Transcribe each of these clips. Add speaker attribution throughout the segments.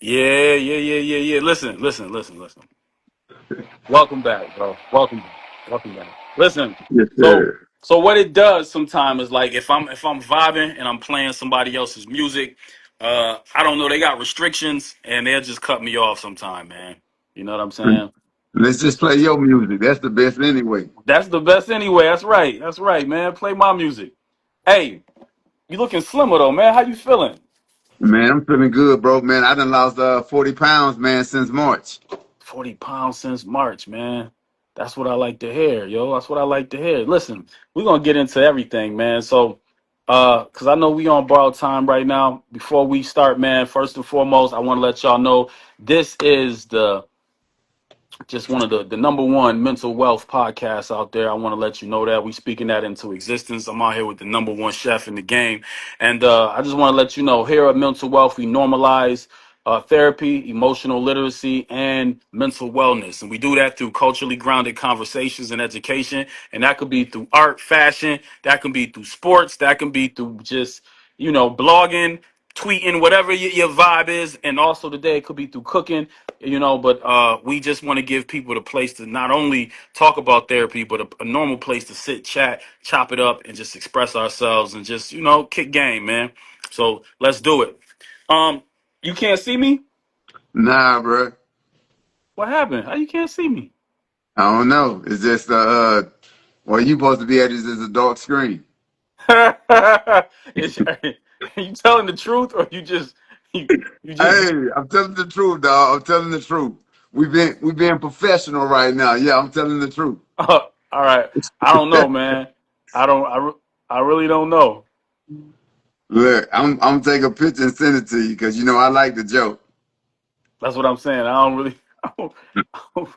Speaker 1: Yeah. Listen. Welcome back, bro. Welcome back. Listen,
Speaker 2: Yes,
Speaker 1: so
Speaker 2: sir.
Speaker 1: so what it does sometimes is like if I'm vibing and I'm playing somebody else's music, I don't know, they got restrictions and they'll just cut me off sometime, man. You know what I'm saying?
Speaker 2: Let's just
Speaker 1: So
Speaker 2: play your music. That's the best anyway.
Speaker 1: that's the best anyway. That's right. That's right, man. Play my music. Hey, you looking slimmer though, man. How you feeling?
Speaker 2: Man, I'm feeling good, bro. Man, I done lost 40 pounds, man, since March.
Speaker 1: 40 pounds since March, man. That's what I like to hear, yo. That's what I like to hear. Listen, we're gonna get into everything, man. So cause I know we on borrowed time right now. Before we start, man, first and foremost, I want to let y'all know this is the just one of the number one mental wealth podcasts out there. I want to let you know that we speaking that into existence. I'm out here with the number one chef in the game, and I just want to let you know here at Mental Wealth we normalize therapy, emotional literacy, and mental wellness, and we do that through culturally grounded conversations and education. And that could be through art, fashion, that can be through sports, that can be through just blogging, tweeting, whatever your vibe is. And also today it could be through cooking, but we just want to give people the place to not only talk about therapy, but a normal place to sit, chat, chop it up, and just express ourselves and just, kick game, man. So let's do it. Um, you can't see me?
Speaker 2: Nah, bro.
Speaker 1: What happened? How you can't see me?
Speaker 2: I don't know. It's just where you supposed to be at is a dark screen.
Speaker 1: Is, are you telling the truth or you, you just
Speaker 2: Hey, I'm telling the truth, dog. I'm telling the truth. We being professional right now. Yeah, I'm telling the truth.
Speaker 1: all right. I don't know, man. I don't I really don't know.
Speaker 2: Look, I'm take a picture and send it to you because you know I like the joke.
Speaker 1: That's what I'm saying. I don't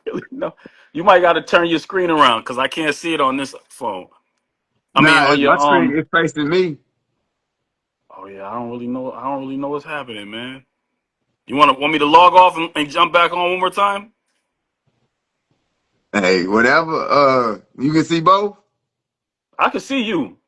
Speaker 1: really know. You might got to turn your screen around because I can't see it on this phone. I mean,
Speaker 2: Nah,
Speaker 1: on
Speaker 2: my
Speaker 1: your
Speaker 2: screen is facing me.
Speaker 1: Oh yeah, I don't really know. I don't really know what's happening, man. You want me to log off and jump back on one more time?
Speaker 2: Hey, whatever. You can see both.
Speaker 1: I can see you.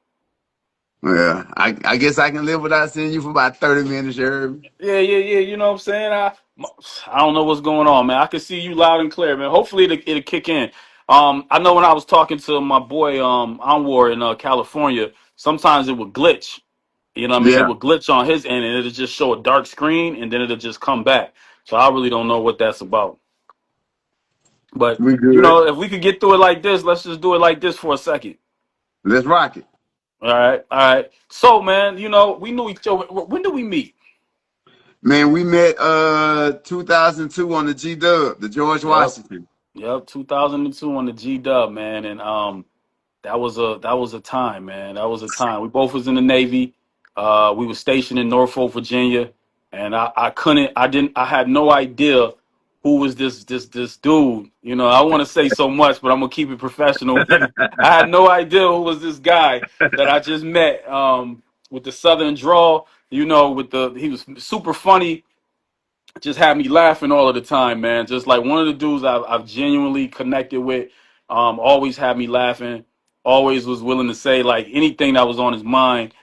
Speaker 2: Well, I guess I can live without seeing you for about 30 minutes, Herb.
Speaker 1: Yeah. You know what I'm saying? I don't know what's going on, man. I can see you loud and clear, man. Hopefully it'll kick in. I know when I was talking to my boy Anwar in California, sometimes it would glitch. You know what I mean? It
Speaker 2: Yeah,
Speaker 1: would glitch on his end and it'll just show a dark screen and then it'll just come back. So I really don't know what that's about. But
Speaker 2: we good.
Speaker 1: if we could get through it like this, let's just do it like this for a second.
Speaker 2: Let's rock it.
Speaker 1: All right. So man, we knew each other. When did we meet?
Speaker 2: Man, we met 2002 on the G Dub, the George
Speaker 1: Yep.
Speaker 2: Washington.
Speaker 1: Yep, 2002 on the G Dub, man, and that was a time, man. That was a time. We both was in the Navy. We were stationed in Norfolk, Virginia, and I had no idea who was this dude. I want to say so much, but I'm gonna keep it professional. I had no idea who was this guy that I just met. With the Southern drawl, he was super funny, just had me laughing all of the time, man. Just like one of the dudes I've genuinely connected with, always had me laughing. Always was willing to say like anything that was on his mind.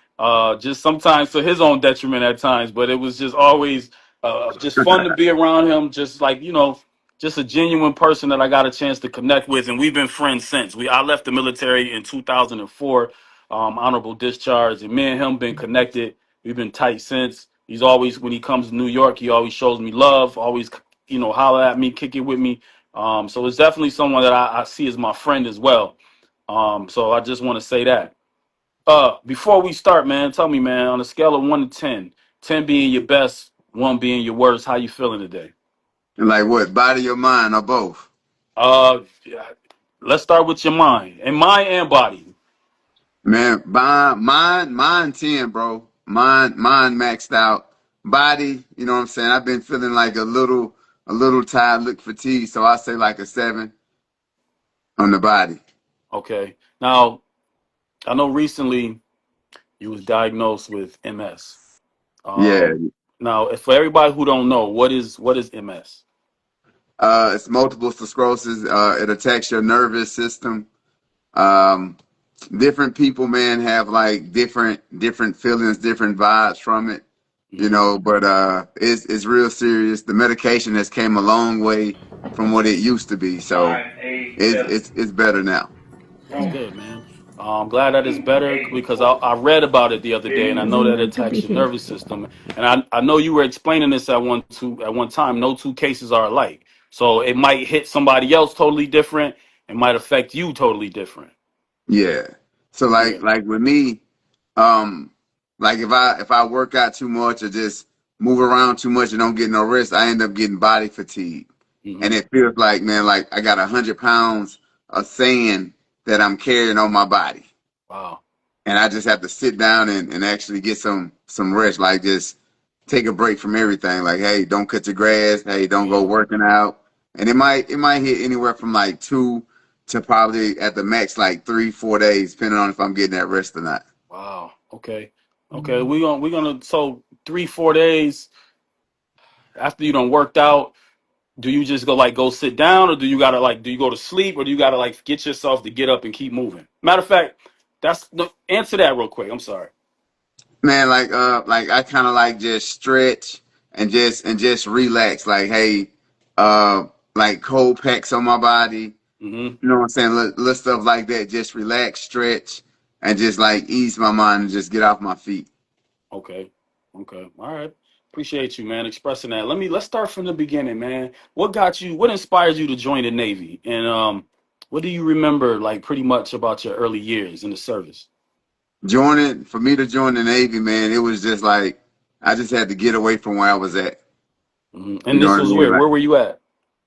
Speaker 1: Just sometimes to his own detriment at times, but it was just always just fun to be around him. Just like just a genuine person that I got a chance to connect with, and we've been friends since. I left the military in 2004, honorable discharge, and me and him been connected. We've been tight since. He's always, when he comes to New York, he always shows me love, always, holler at me, kick it with me. So it's definitely someone that I see as my friend as well. So I just want to say that. Before we start, man, tell me, man, on a scale of 1 to 10, 10 being your best, one being your worst, how you feeling today?
Speaker 2: And like what, body or mind or both?
Speaker 1: Yeah, let's start with your mind, and mind and body.
Speaker 2: Man, mine 10, bro. Mine maxed out. Body, you know what I'm saying? I've been feeling like a little tired, look fatigued, so I say like a 7 on the body.
Speaker 1: Okay. Now, I know recently you was diagnosed with MS.
Speaker 2: Yeah.
Speaker 1: Now, if for everybody who don't know, what is MS?
Speaker 2: It's multiple sclerosis. It attacks your nervous system. Um, Different people, man, have like different feelings, different vibes from it. you
Speaker 1: Hmm.
Speaker 2: know, but it's real serious. The medication has came a long way from what it used to be, so it's better now.
Speaker 1: That's good, man. I'm glad that it's better because I read about it the other day, and I know that it attacks your nervous system. And I know you were explaining this at one time. No two cases are alike, so it might hit somebody else totally different. It might affect you totally different.
Speaker 2: Yeah. So
Speaker 1: Yeah.
Speaker 2: like with me, um, like if I work out too much or just move around too much and don't get no rest, I end up getting body fatigue, and
Speaker 1: Hmm.
Speaker 2: it feels like, man, like I got 100 pounds of sand that I'm carrying on my body,
Speaker 1: Wow.
Speaker 2: and I just have to sit down and actually get some rest, like just take a break from everything. Like, hey, don't cut your grass. Hey, don't go
Speaker 1: Yeah.
Speaker 2: working out. And it might hit anywhere from like 2 to probably at the max like 3 4 days, depending on if I'm getting that rest or not.
Speaker 1: Wow. Okay. Okay. We gonna so 3 4 days after you done worked out. Do you just go sit down, or do you gotta do you go to sleep, or do you gotta get yourself to get up and keep moving? Matter of fact, that's no, answer that real quick. I'm sorry.
Speaker 2: Man, like I kind of like just stretch and just relax. Like, hey, like cold packs on my body.
Speaker 1: Hmm.
Speaker 2: You know what I'm saying? Little stuff like that. Just relax, stretch, and just like ease my mind and just get off my feet.
Speaker 1: Okay. Okay. All right. Appreciate you, man, expressing that. Let's start from the beginning, man. What got you? What inspired you to join the Navy? And what do you remember pretty much about your early years in the service?
Speaker 2: For me to join the Navy, man, it was just like I just had to get away from where I was at.
Speaker 1: Hmm.
Speaker 2: You
Speaker 1: And
Speaker 2: know
Speaker 1: this
Speaker 2: what I
Speaker 1: was
Speaker 2: mean?
Speaker 1: where?
Speaker 2: Like,
Speaker 1: Where were you at?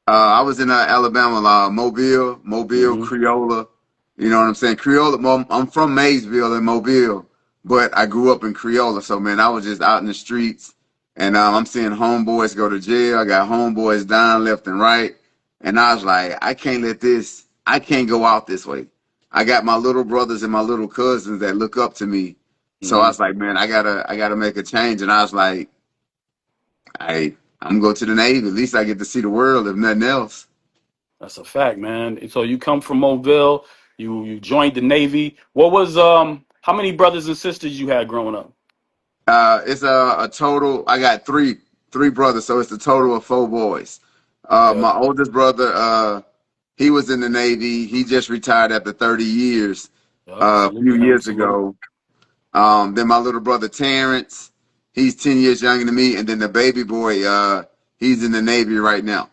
Speaker 2: I was in Alabama, Mobile,
Speaker 1: Hmm.
Speaker 2: Creola. You know what I'm saying? Creola. I'm from Maysville in Mobile, but I grew up in Creola. So man, I was just out in the streets, and I'm seeing homeboys go to jail. I got homeboys dying left and right, and I was like, I can't let this. I can't go out this way. I got my little brothers and my little cousins that look up to me. So I
Speaker 1: Hmm.
Speaker 2: was like, man, I gotta make a change. And I was like, I'm gonna go to the Navy. At least I get to see the world, if nothing else.
Speaker 1: That's a fact, man. So you come from Mobile, you joined the Navy. What was how many brothers and sisters you had growing up?
Speaker 2: It's a total. I got three brothers, so it's a total of 4 boys.
Speaker 1: Okay.
Speaker 2: My oldest brother, he was in the Navy. He just retired after 30 years
Speaker 1: Yep.
Speaker 2: a few
Speaker 1: Salute him.
Speaker 2: years
Speaker 1: Salute.
Speaker 2: ago. Then my little brother Terrence, he's 10 years younger than me, and then the baby boy, he's in the Navy right now.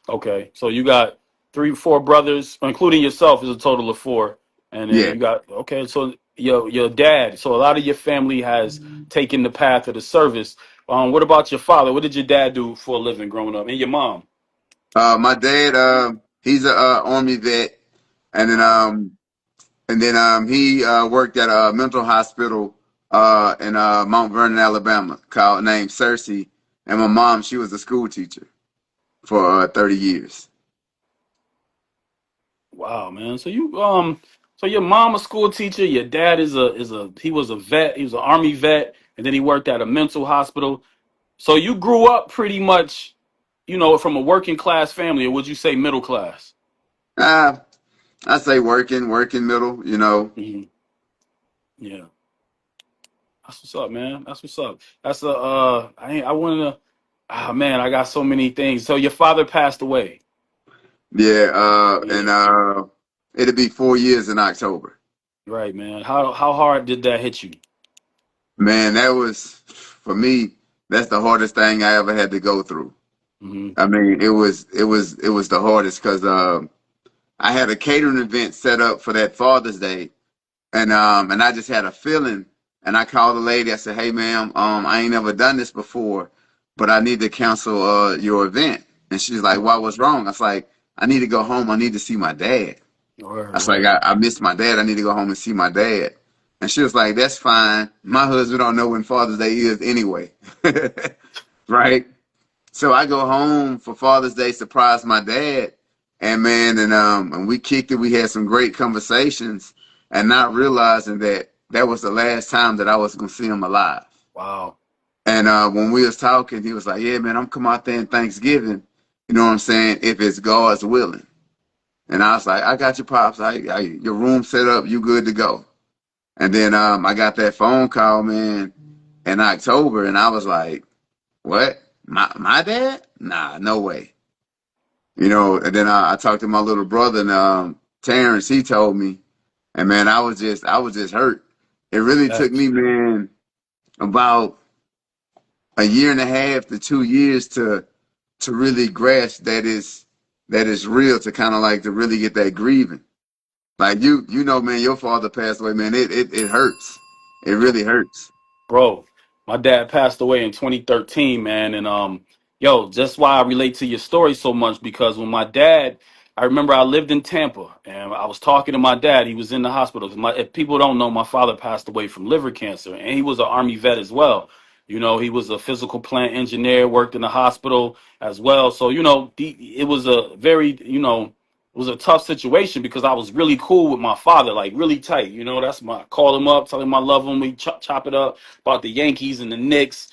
Speaker 1: Okay. So you got three, four brothers, including yourself, is a total of four. And then
Speaker 2: Yeah.
Speaker 1: you got okay. So your dad. So a lot of your family has taken the path of the service. What about your father? What did your dad do for a living growing up? And your mom?
Speaker 2: My dad, he's a Army vet, and then
Speaker 1: Wow.
Speaker 2: um, And then he worked at a mental hospital in Mount Vernon, Alabama, called named Cersei. And my mom, she was a school teacher for 30 years.
Speaker 1: Wow, man. So your mom a school teacher, your dad is a he was a vet, he was an army vet, and then he worked at a mental hospital. So you grew up pretty much, from a working class family, or would you say middle class?
Speaker 2: Uh, I say working middle, you know.
Speaker 1: Hmm. Yeah, that's what's up, man. That's what's up. That's I wanna. Ah, man, I got so many things. So your father passed away.
Speaker 2: Yeah, and
Speaker 1: Yeah,
Speaker 2: it'll be 4 years in October.
Speaker 1: right, man. How hard did that hit you?
Speaker 2: Man, that was, for me, that's the hardest thing I ever had to go through.
Speaker 1: Hmm.
Speaker 2: I mean, it was the hardest because I had a catering event set up for that Father's Day. And I just had a feeling, and I called the lady. I said, "Hey, ma'am, I ain't never done this before, but I need to cancel your event." And she's like, "Why? What's wrong?" I was like, "I need to go home. I need to see my dad."
Speaker 1: Right,
Speaker 2: I was like,
Speaker 1: right.
Speaker 2: "I miss my dad. I need to go home and see my dad." And she was like, "That's fine. My husband don't know when Father's Day is anyway." Right? So I go home for Father's Day, surprise my dad, and man, and we kicked it. We had some great conversations, and not realizing that that was the last time that I was gonna see him alive.
Speaker 1: Wow.
Speaker 2: And when we was talking, he was like, "Yeah, man, I'm coming out there in Thanksgiving. You know what I'm saying? If it's God's willing." And I was like, "I got your pops. Your room set up. You good to go." And then I got that phone call, man, in October, and I was like, "What? My dad? Nah, no way." And then I talked to my little brother, and Terrence. He told me, and man, I was just hurt. It really took me,
Speaker 1: Facts,
Speaker 2: man, about a year and a half to 2 years to really grasp that is real, to kind of like to really get that grieving. Like man, your father passed away, man. It hurts. It really hurts.
Speaker 1: bro. My dad passed away in 2013, man, and yo, just why I relate to your story so much because when my dad, I remember I lived in Tampa and I was talking to my dad. He was in the hospital. If people don't know, my father passed away from liver cancer, and he was an Army vet as well. He was a physical plant engineer, worked in the hospital as well. So it was a very it was a tough situation because I was really cool with my father, like really tight. That's my call him up, tell him I love him. We chop it up about the Yankees and the Knicks,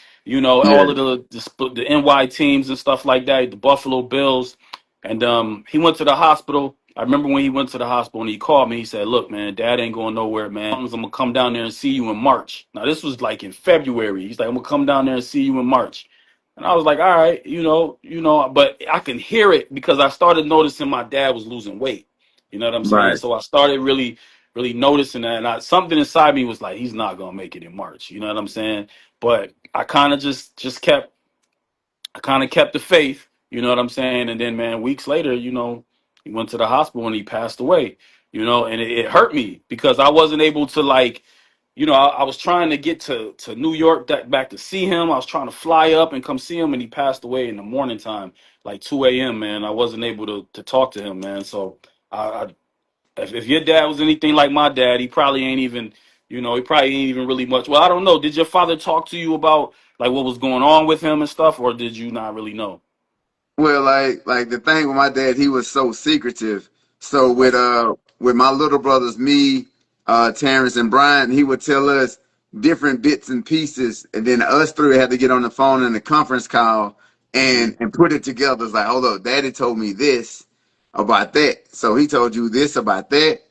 Speaker 1: all of
Speaker 2: Yeah,
Speaker 1: the NY teams and stuff like that, the Buffalo Bills. And he went to the hospital. I remember when he went to the hospital and he called me. He said, "Look, man, Dad ain't going nowhere, man. I'm gonna come down there and see you in March." Now this was like in February. He's like, "I'm gonna come down there and see you in March." And I was like, "All right, but I can hear it because I started noticing my dad was losing weight. You know what I'm saying?
Speaker 2: right.
Speaker 1: So I started really, really noticing that, and something inside me was like, he's not gonna make it in March. You know what I'm saying? But I kind of just kept, I kind of kept the faith. You know what I'm saying? And then, man, weeks later, he went to the hospital and he passed away. And it hurt me because I wasn't able to like I was trying to get to New York back to see him. I was trying to fly up and come see him, and he passed away in the morning time, like 2 a.m., man. I wasn't able to talk to him, man. So, if your dad was anything like my dad, he probably ain't even really much. Well, I don't know. Did your father talk to you about like what was going on with him and stuff, or did you not really know?
Speaker 2: Well, like the thing with my dad, he was so secretive. So with
Speaker 1: Right.
Speaker 2: with my little brothers, me, Terrence and Brian, he would tell us different bits and pieces, and then us three had to get on the phone in a conference call
Speaker 1: Hmm.
Speaker 2: and put it together. It's like, hold up, Daddy told me this about that. So he told you this about that,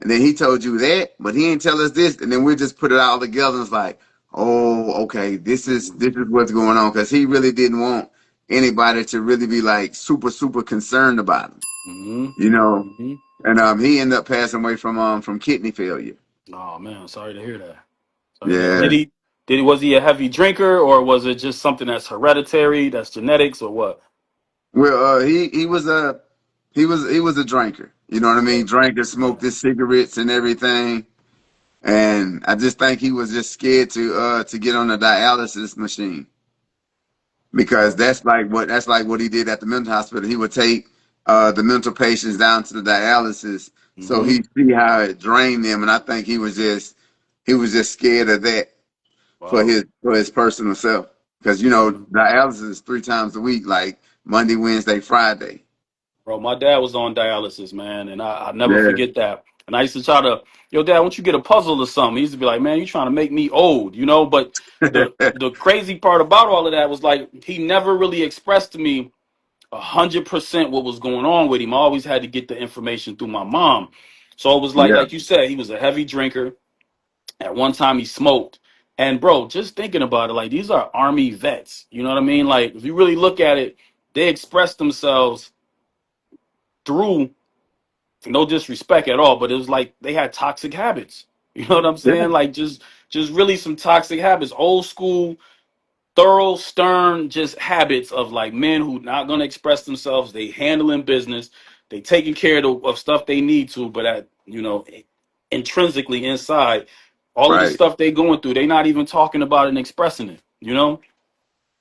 Speaker 2: and then he told you that, but he didn't tell us this, and then we just put it all together. And it's like, oh, okay, this is what's going on, because he really didn't want anybody to really be like super super concerned about him,
Speaker 1: Hmm.
Speaker 2: you know.
Speaker 1: Hmm.
Speaker 2: And he ended up passing away from kidney failure.
Speaker 1: Oh man, sorry to hear that. Sorry to hear that.
Speaker 2: Yeah.
Speaker 1: Was he a heavy drinker, or was it just something that's hereditary, that's genetics, or what?
Speaker 2: Well, he was a drinker. You know what I
Speaker 1: Okay.
Speaker 2: mean? Drank and
Speaker 1: Yeah.
Speaker 2: smoked his cigarettes and everything. And I just think he was just scared to get on the dialysis machine, because
Speaker 1: Okay.
Speaker 2: that's like what he did at the mental hospital. He would take the mental patients down to the dialysis so
Speaker 1: Hmm.
Speaker 2: he see how it drained them, and I think he was just scared of that for
Speaker 1: Wow.
Speaker 2: his personal self, because
Speaker 1: Yeah, man.
Speaker 2: dialysis is 3 times a week, like Monday, Wednesday, Friday.
Speaker 1: Bro, my dad was on dialysis, man, and I never
Speaker 2: Yeah,
Speaker 1: forget that. And I used to try to, yo, Dad, won't you get a puzzle or something? He used to be like, man, you trying to make me old, But the crazy part about all of that was like he never really expressed to me 100% what was going on with him. I always had to get the information through my mom. So it was
Speaker 2: yeah,
Speaker 1: like you said, he was a heavy drinker. At one time, he smoked. And bro, just thinking about it, like these are Army vets. You know what I mean? Like if you really look at it, they express themselves through no disrespect at all, but it was like they had toxic habits. You know what I'm
Speaker 2: yeah,
Speaker 1: saying? Like just really some toxic habits, old school, thorough, stern, just habits of like men who not gonna express themselves. They handling business, they taking care of stuff they need to, but intrinsically inside, all of the
Speaker 2: right.
Speaker 1: stuff they going through, they not even talking about it and expressing it.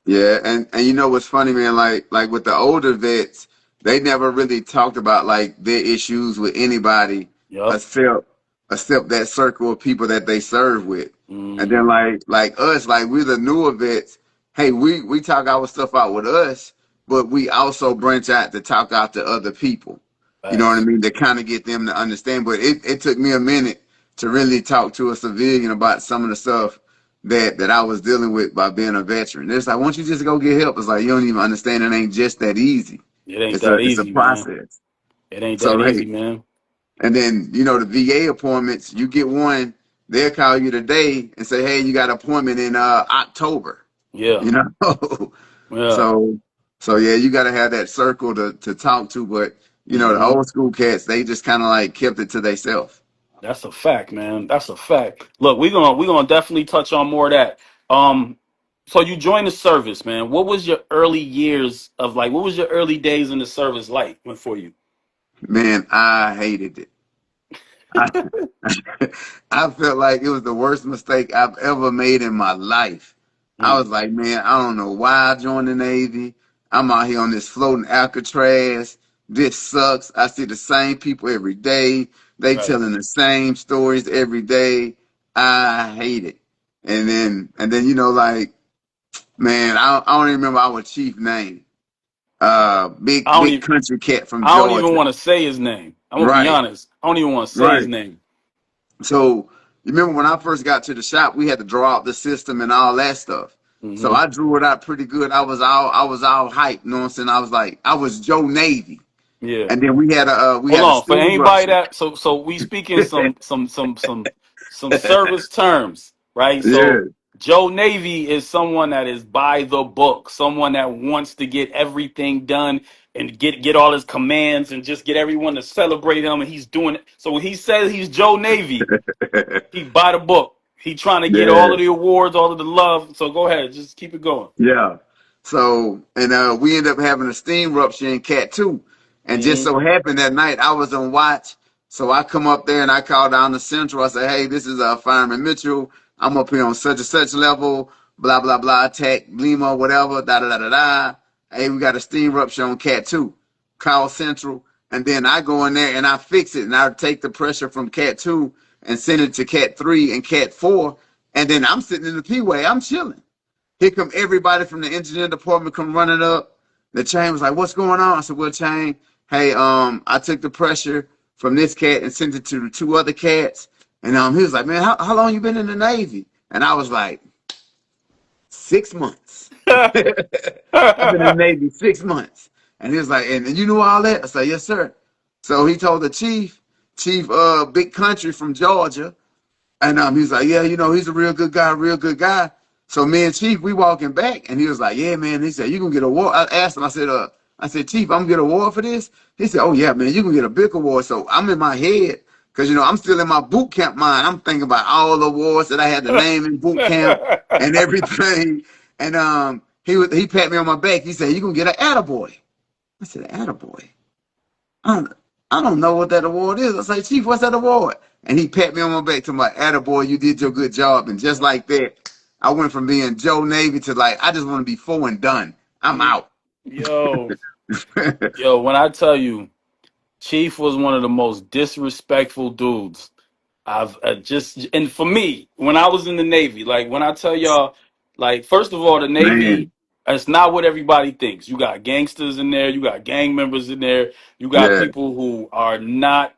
Speaker 2: Yeah, and you know what's funny, man? Like with the older vets, they never really talked about like their issues with anybody
Speaker 1: Yep.
Speaker 2: except except that circle of people that they serve with. And then
Speaker 1: Mm,
Speaker 2: like us, like we're the newer vets. Hey, we talk our stuff out with us, but we also branch out to talk out to other people. You know what I
Speaker 1: facts.
Speaker 2: mean? To kind of get them to understand. But it took me a minute to really talk to a civilian about some of the stuff that I was dealing with by being a veteran. It's like, once you just go get help, it's like you don't even understand it ain't just that easy.
Speaker 1: It ain't
Speaker 2: It's a
Speaker 1: that
Speaker 2: it's a
Speaker 1: easy, man.
Speaker 2: process.
Speaker 1: It ain't that
Speaker 2: So
Speaker 1: easy,
Speaker 2: hey,
Speaker 1: man.
Speaker 2: and then the VA appointments, you get one. they'll call you today and say, "Hey, you got an appointment in October."
Speaker 1: Yeah.
Speaker 2: You know,
Speaker 1: Yeah.
Speaker 2: so yeah, you got to have that circle to talk to. But the
Speaker 1: Hmm.
Speaker 2: old school cats, they just kind of like kept it to themselves.
Speaker 1: That's a fact, man. That's a fact. Look, we're gonna definitely touch on more of that. Um, so you joined the service, man. What was your early years of like? What was your early days in the service like for you?
Speaker 2: Man, I hated it. I, I felt like it was the worst mistake I've ever made in my life. I
Speaker 1: Mm,
Speaker 2: was like, man, I don't know why I joined the Navy. I'm out here on this floating Alcatraz. This sucks. I see the same people every day. They
Speaker 1: right.
Speaker 2: telling the same stories every day. I hate it. And then like, man, I don't even remember our chief name.
Speaker 1: I don't
Speaker 2: Big
Speaker 1: even.
Speaker 2: country cat from
Speaker 1: I don't even
Speaker 2: Georgia.
Speaker 1: want to say his name. I'm gonna be
Speaker 2: Right,
Speaker 1: honest. I don't even want to say his
Speaker 2: right.
Speaker 1: name.
Speaker 2: So you remember when I first got to the shop, we had to draw out the system and all that stuff. So
Speaker 1: Hmm.
Speaker 2: I drew it out pretty good. I was all hyped, you know what I'm saying? I was like, I was Joe Navy.
Speaker 1: Yeah.
Speaker 2: And then we
Speaker 1: Hold
Speaker 2: had a
Speaker 1: on. For
Speaker 2: steam
Speaker 1: anybody
Speaker 2: rupture.
Speaker 1: that so we speaking some service terms, right? So
Speaker 2: Yeah,
Speaker 1: Joe Navy is someone that is by the book, someone that wants to get everything done and get all his commands and just get everyone to celebrate him, and he's doing it. So when he says he's Joe Navy, he by the book. He trying to get all
Speaker 2: yeah.
Speaker 1: of the awards, all of the love. So go ahead, just keep it going.
Speaker 2: Yeah. So, and we ended up having a steam rupture in Cat 2. And just
Speaker 1: Hmm.
Speaker 2: so happened that night I was on watch. So I come up there and I call down the central. I say, hey, this is Fireman Mitchell. I'm up here on such and such level, blah, blah, blah, attack, Lima, whatever, da, da, da, da, da. Hey, we got a steam rupture on Cat 2. Call central. And then I go in there and I fix it. And I take the pressure from Cat 2 and send it to Cat 3 and Cat 4. And then I'm sitting in the P-way. I'm chilling. Here come everybody from the engineering department come running up. The chain was like, "What's going on?" I said, "Well, chain, hey, I took the pressure from this cat and sent it to the two other cats." And he was like, "Man, how long you been in the Navy?" And I was like, 6 months. I've been in the Navy 6 months. And he was like, and you knew all that? I said, yes, sir. So he told the chief, big country from Georgia, and he's like, yeah, he's a real good guy, real good guy. So me and Chief, we walking back, and he was like, yeah, man. He said, you gonna get a award. I asked him, I said, Chief, I'm gonna get an award for this. He said, oh yeah, man, you can get a big award. So I'm in my head, because I'm still in my boot camp mind. I'm thinking about all the awards that I had to name in boot camp and everything. And he pat me on my back. He said, you gonna get an attaboy. I said, attaboy. I don't, I don't know what that award is. I say, Chief, what's that award? And he pat me on my back to my attaboy, you did your good job. And just like that, I went from being Joe Navy to like, I just want to be full and done. I'm out.
Speaker 1: Yo, yo, when I tell you, Chief was one of the most disrespectful dudes I've just, and for me, when I was in the Navy, like when I tell y'all, like, first of all, the Navy,
Speaker 2: Man,
Speaker 1: it's not what everybody thinks. You got gangsters in there, you got gang members in there, you got
Speaker 2: yeah,
Speaker 1: people who are not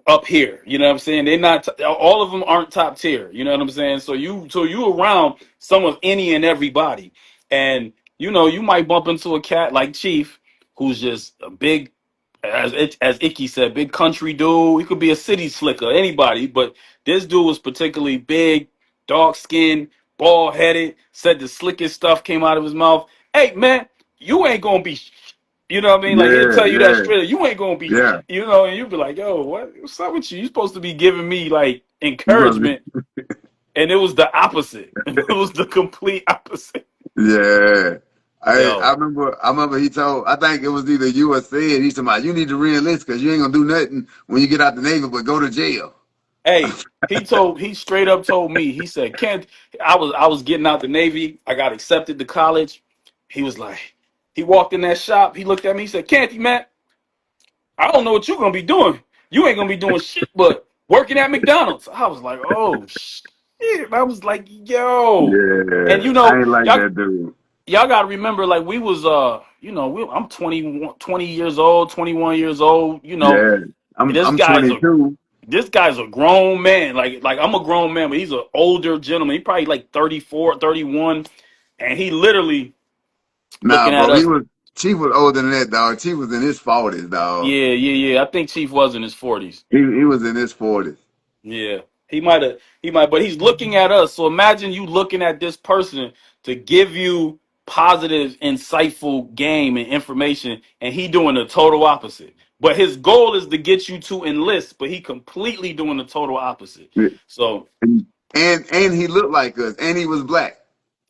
Speaker 1: up here. You know what I'm saying? They're not. All of them aren't top tier. You know what I'm saying? So you around some of any and everybody, and you might bump into a cat like Chief, who's just a big, as Icky said, big country dude. He could be a city slicker, anybody, but this dude was particularly big, dark skinned, bald headed. Said the slickest stuff came out of his mouth. Hey man, you ain't gonna be. You know what I mean? Like he'll
Speaker 2: yeah,
Speaker 1: tell you that
Speaker 2: yeah,
Speaker 1: straight up. You ain't gonna be,
Speaker 2: yeah.
Speaker 1: and you'll be like, "Yo, what's up with you? You supposed to be giving me like
Speaker 2: You supposed
Speaker 1: encouragement," and it was the opposite. It was the complete opposite.
Speaker 2: yeah. I I
Speaker 1: Yo,
Speaker 2: remember I remember he told I think it was either you or said he said, you need to re-enlist because you ain't gonna do nothing when you get out the Navy but go to jail.
Speaker 1: hey, he straight up told me. He said, "Kent, I was getting out the Navy. I got accepted to college." He was like, he walked in that shop. He looked at me. He said, "Canty, man, I don't know what you're gonna be doing. You ain't gonna be doing shit but working at McDonald's." I was like, "Oh shit!" I was like, "Yo," and
Speaker 2: Yeah, I ain't like
Speaker 1: y'all
Speaker 2: that dude.
Speaker 1: y'all gotta remember, like we was I'm 21, 20 years old, 21 years old.
Speaker 2: Yeah, I'm
Speaker 1: This
Speaker 2: I'm
Speaker 1: guy's a
Speaker 2: 22.
Speaker 1: this guy's a grown man. Like I'm a grown man, but he's an older gentleman. He probably like 34, 31, and he literally
Speaker 2: Nah,
Speaker 1: looking at
Speaker 2: bro, he
Speaker 1: us.
Speaker 2: was Chief was older than that, dog. Chief was in his 40s, dog.
Speaker 1: Yeah, yeah, yeah. I think Chief was in his 40s.
Speaker 2: He was in his 40s.
Speaker 1: Yeah. He might, but he's looking at us. So imagine you looking at this person to give you positive, insightful game and information, and he doing the total opposite. But his goal is to get you to enlist, but he completely doing the total opposite. So
Speaker 2: And he looked like us, and he was black.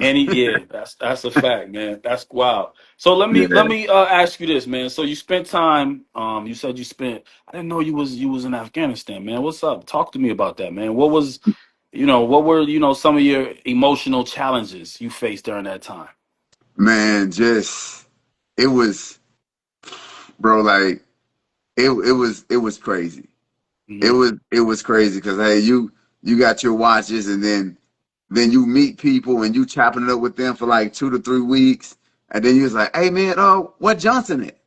Speaker 1: yeah, that's a fact, man. That's wild. So let
Speaker 2: Yeah,
Speaker 1: me ask you this, man. So you spent time. You said you spent. I didn't know you was in Afghanistan, man. What's up? Talk to me about that, man. What was, what were some of your emotional challenges you faced during that time?
Speaker 2: man, just it was, bro. Like it was crazy. It
Speaker 1: Hmm.
Speaker 2: was it was crazy because hey, you got your watches, and then you meet people and you chopping it up with them for like 2 to 3 weeks, and then you was like, hey man, oh, what Johnson at?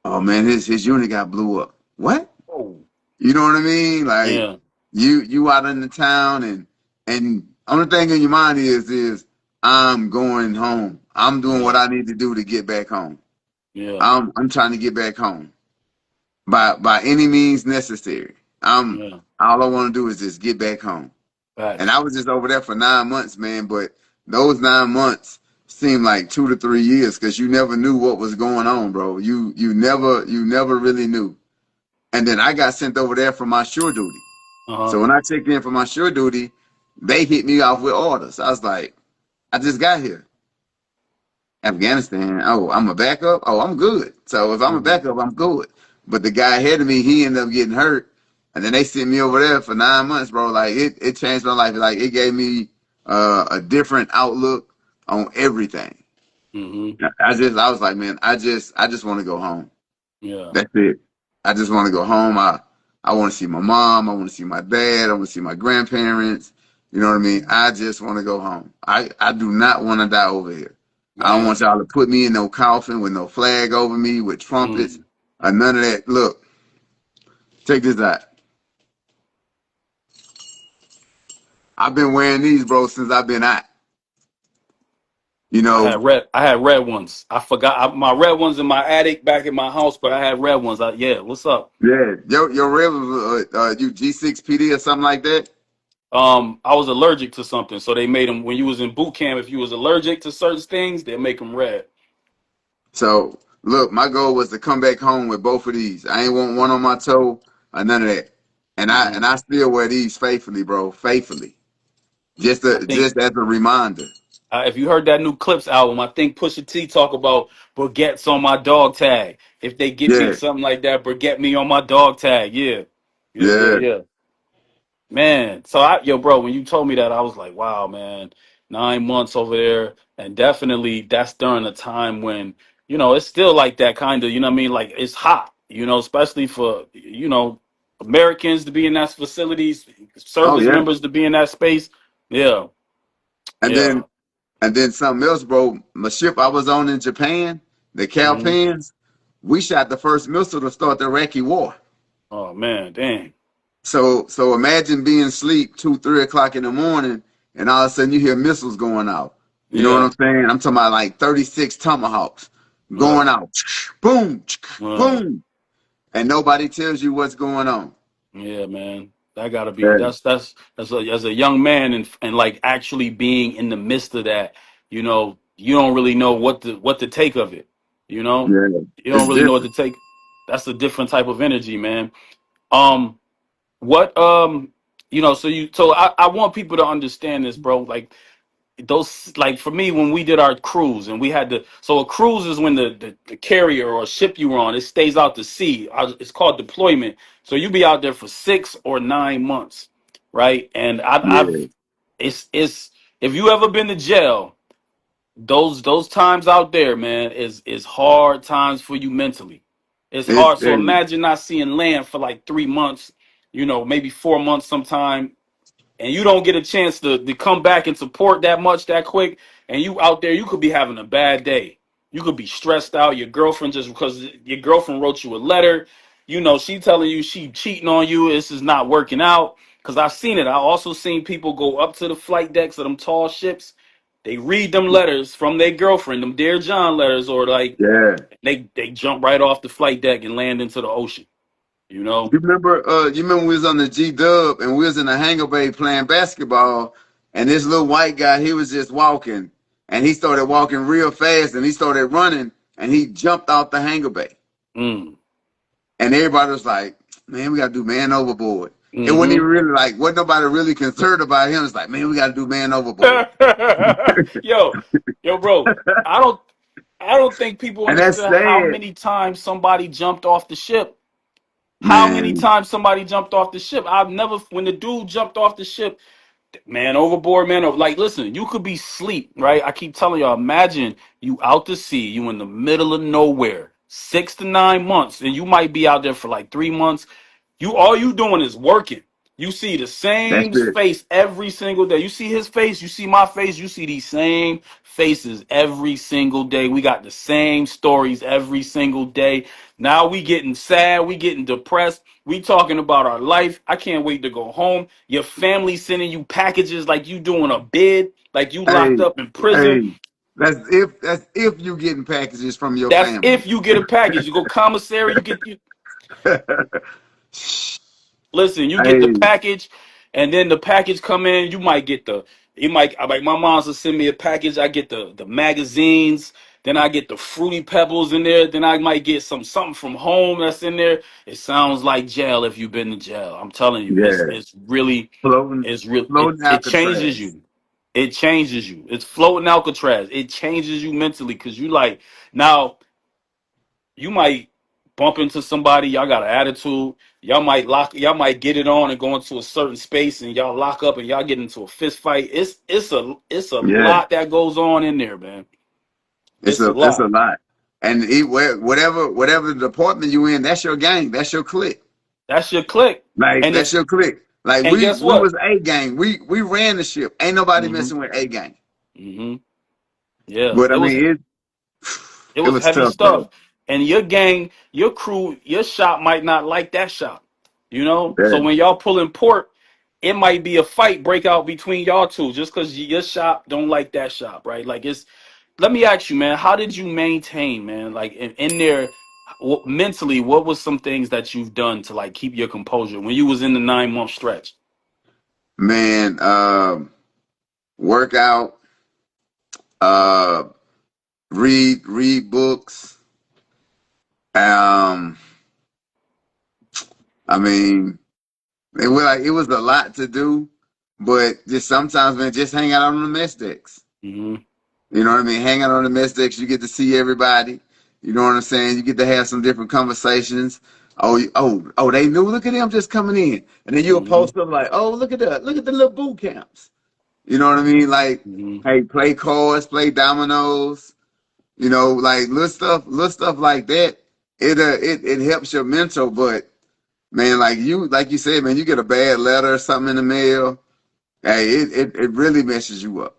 Speaker 2: Oh man, his unit got blew up. What?
Speaker 1: Oh,
Speaker 2: You know what I mean? Like
Speaker 1: yeah,
Speaker 2: you out in the town, and only thing in your mind is I'm going home. I'm doing what
Speaker 1: yeah,
Speaker 2: I need to do to get back home.
Speaker 1: yeah,
Speaker 2: I'm trying to get back home by any means necessary. I'm
Speaker 1: yeah.
Speaker 2: all I want to do is just get back home. And I
Speaker 1: Facts.
Speaker 2: was just over there for 9 months, man. But those 9 months seemed like 2 to 3 years because you never knew what was going on, bro. You never really knew. And then I got sent over there for my sure duty.
Speaker 1: Uh huh.
Speaker 2: So when I checked in for my sure duty, they hit me off with orders. I was like, I just got here. Afghanistan. Oh, I'm a backup. Oh, I'm good. So if I'm a
Speaker 1: Hmm.
Speaker 2: backup, I'm good. But the guy ahead of me, he ended up getting hurt, and then they sent me over there for 9 months, bro. Like it changed my life. Like it gave me a different outlook on everything.
Speaker 1: Hmm.
Speaker 2: I was like, man, I just want to go home.
Speaker 1: Yeah.
Speaker 2: That's it. I just want to go home. I want to see my mom. I want to see my dad. I want to see my grandparents. You know what I mean? I just want to go home. I do not want to die over here. I don't want
Speaker 1: Man.
Speaker 2: y'all to put me in no coffin with no flag over me with trumpets
Speaker 1: Mm.
Speaker 2: or none of that. Look, check this out. I've been wearing these, bro, since I've been out. You know,
Speaker 1: I had red ones. I forgot my red ones in my attic back in my house, but I had red ones. Yeah, what's up?
Speaker 2: yeah, your rivers, you G6 PD or something like that.
Speaker 1: I was allergic to something, so they made them when you was in boot camp. If you was allergic to certain things, they make them red.
Speaker 2: So look, my goal was to come back home with both of these. I ain't want one on my toe or none of that. And I
Speaker 1: Hmm.
Speaker 2: and I still wear these faithfully, bro. Faithfully.
Speaker 1: I think
Speaker 2: Just as a reminder.
Speaker 1: if you heard that new Clips album, I think Pusha T talk about baguettes on my dog tag. If they get me
Speaker 2: Yeah,
Speaker 1: something like that, baguette me on my dog tag. Yeah, yeah, yeah,
Speaker 2: yeah.
Speaker 1: yeah. Man, so yo, bro, when you told me that, I was like, wow, man, 9 months over there, and definitely that's during a time when it's still like that kind of, you know what I mean, like it's hot, especially for Americans to be in that facilities,
Speaker 2: Oh
Speaker 1: service
Speaker 2: yeah.
Speaker 1: members to be in that space. Yeah,
Speaker 2: And
Speaker 1: yeah.
Speaker 2: then and then something else, bro. My ship I was on in Japan, the
Speaker 1: Hmm.
Speaker 2: Calpins, we shot the first missile to start the Iraqi war.
Speaker 1: Oh man, dang.
Speaker 2: So imagine being asleep 2, 3 o'clock in the morning, and all of a sudden you hear missiles going out. You know what
Speaker 1: Yeah,
Speaker 2: I'm saying? I'm talking about like 36 tomahawks
Speaker 1: yeah,
Speaker 2: going out, boom,
Speaker 1: yeah.
Speaker 2: boom, and nobody tells you what's going on.
Speaker 1: Yeah, man. That gotta be
Speaker 2: Yeah,
Speaker 1: that's as a young man and like actually being in the midst of that, you don't really know what to take of it. You know?
Speaker 2: yeah,
Speaker 1: You
Speaker 2: it's
Speaker 1: don't really know what to
Speaker 2: different.
Speaker 1: take. That's a different type of energy, man. Um what so I want people to understand this, bro. Like those like for me when we did our cruise and we had to so a cruise is when the carrier or ship you were on it stays out to sea. It's called deployment, so you be out there for 6 or 9 months, right? And I've
Speaker 2: Yeah,
Speaker 1: it's if you ever been to jail, those times out there, man, is hard times for you mentally. It's
Speaker 2: it's
Speaker 1: hard, so imagine not seeing land for like 3 months, maybe 4 months sometime, and you don't get a chance to come back and support that much that quick, and you out there, you could be having a bad day. You could be stressed out. Your girlfriend just because your girlfriend wrote you a letter, she telling you she cheating on you. This is not working out. Because I've seen it. I also seen people go up to the flight decks of them tall ships. They read them letters from their girlfriend, them Dear John letters, or like
Speaker 2: yeah,
Speaker 1: they jump right off the flight deck and land into the ocean. You know.
Speaker 2: You remember we was on the G Dub and we was in the hangar bay playing basketball, and this little white guy, he was just walking, and he started walking real fast, and he started running, and he jumped off the hangar bay,
Speaker 1: Mm.
Speaker 2: and everybody was like, "Man, we gotta do man overboard." It wasn't
Speaker 1: Hmm.
Speaker 2: even really like, wasn't nobody really concerned about him. It's like, man, we gotta do man overboard,
Speaker 1: yo, yo, bro. I don't. I don't think people
Speaker 2: and that's
Speaker 1: understand how
Speaker 2: sad,
Speaker 1: many times somebody jumped off the ship. How many
Speaker 2: man.
Speaker 1: times somebody jumped off the ship? I've never. When the dude jumped off the ship, man, overboard, man. Like, listen, you could be asleep, right? I keep telling y'all. Imagine you out to sea, you in the middle of nowhere, 6 to 9 months, and you might be out there for like 3 months. You all you doing is working. You see the
Speaker 2: That's
Speaker 1: same
Speaker 2: it.
Speaker 1: face every single day. You see his face, you see my face, you see these same faces every single day. We got the same stories every single day. Now we getting sad, we getting depressed. We talking about our life. I can't wait to go home. Your family sending you packages like you doing a bid, like you
Speaker 2: Hey,
Speaker 1: locked up in prison.
Speaker 2: hey, that's if you getting packages from your
Speaker 1: That's
Speaker 2: family.
Speaker 1: if you get a package. You go commissary, you listen, you get the
Speaker 2: Hey,
Speaker 1: package, and then the package come in. You might get the, you might like my mom's will send me a package. I get the magazines, then I get the fruity pebbles in there. Then I might get something from home that's in there. It sounds like jail if you've been to jail. I'm telling you,
Speaker 2: yeah,
Speaker 1: it's really,
Speaker 2: floating,
Speaker 1: it's real. It
Speaker 2: floating
Speaker 1: it changes
Speaker 2: Alcatraz.
Speaker 1: you. It changes you. It's floating Alcatraz. It changes you mentally because you like now you might bump into somebody, y'all got an attitude, y'all might get it on and go into a certain space and y'all lock up and y'all get into a fist fight. It's a
Speaker 2: Yeah,
Speaker 1: lot that goes on in there, man. It's a
Speaker 2: it's a
Speaker 1: lot.
Speaker 2: lot. And whatever department you in, that's your gang, that's your clique.
Speaker 1: That's your clique.
Speaker 2: Like
Speaker 1: And
Speaker 2: that's
Speaker 1: it's
Speaker 2: your clique. Like
Speaker 1: and
Speaker 2: we
Speaker 1: guess
Speaker 2: we
Speaker 1: what?
Speaker 2: was A gang. We ran the ship. Ain't nobody
Speaker 1: Hmm.
Speaker 2: messing with A gang.
Speaker 1: Hmm. Yeah.
Speaker 2: But I mean,
Speaker 1: It
Speaker 2: it
Speaker 1: was
Speaker 2: was
Speaker 1: heavy
Speaker 2: tough,
Speaker 1: stuff.
Speaker 2: bro.
Speaker 1: And your gang, your crew, your shop might not like that shop. You know? So
Speaker 2: Yeah.
Speaker 1: when y'all pulling port, it might be a fight break out between y'all two just because your shop don't like that shop, right? Like it's let me ask you, man, how did you maintain, man, like in there mentally, what was some things that you've done to like keep your composure when you was in the 9 month stretch?
Speaker 2: Man, workout, uh, read books. Um, I mean, it was a lot to do, but just sometimes, man, just hang out on the mess decks.
Speaker 1: Hmm.
Speaker 2: You know what I mean? Hang out on the mess decks, you get to see everybody. You know what I'm saying? You get to have some different conversations. Oh, they knew. Look at them just coming in, and then you'll
Speaker 1: Hmm.
Speaker 2: post up like, oh, look at the little boot camps. You know what I mean? Like,
Speaker 1: Hmm.
Speaker 2: hey, play cards, play dominoes. You know, like little stuff like that. It helps your mental, but man, like you said, man, you get a bad letter or something in the mail. Hey, it really messes you up.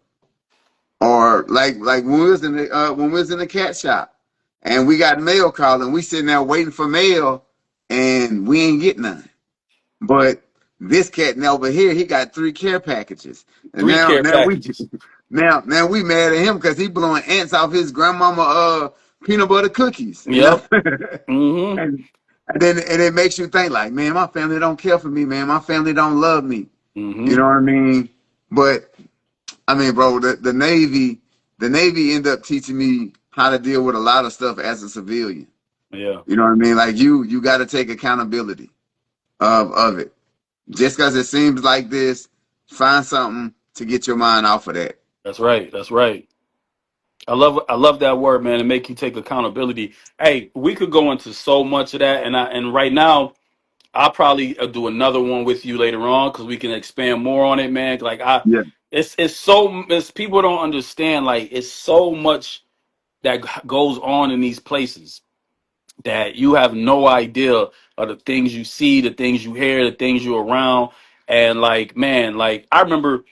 Speaker 2: Or like when we was in the cat shop and we got mail call and we sitting there waiting for mail and we ain't get none. But this cat now over here, he got 3 care packages. And
Speaker 1: Three care packages.
Speaker 2: now we mad at him because he blowing ants off his grandmama peanut butter cookies, you know?
Speaker 1: Yep. Hmm.
Speaker 2: And it makes you think like, man, my family don't care for me, man. My family don't love me. You
Speaker 1: Hmm.
Speaker 2: know what I mean? But I mean, bro, the Navy ended up teaching me how to deal with a lot of stuff as a civilian.
Speaker 1: Yeah.
Speaker 2: You know what I mean? Like you got to take accountability of it. Just because it seems like this, find something to get your mind off of that.
Speaker 1: That's right. That's right. I love that word, man, and make you take accountability. Hey, we could go into so much of that, and right now I'll probably do another one with you later on because we can expand more on it, man. Like
Speaker 2: Yeah,
Speaker 1: it's people don't understand. Like it's so much that goes on in these places that you have no idea of the things you see, the things you hear, the things you're around, and like man, like I remember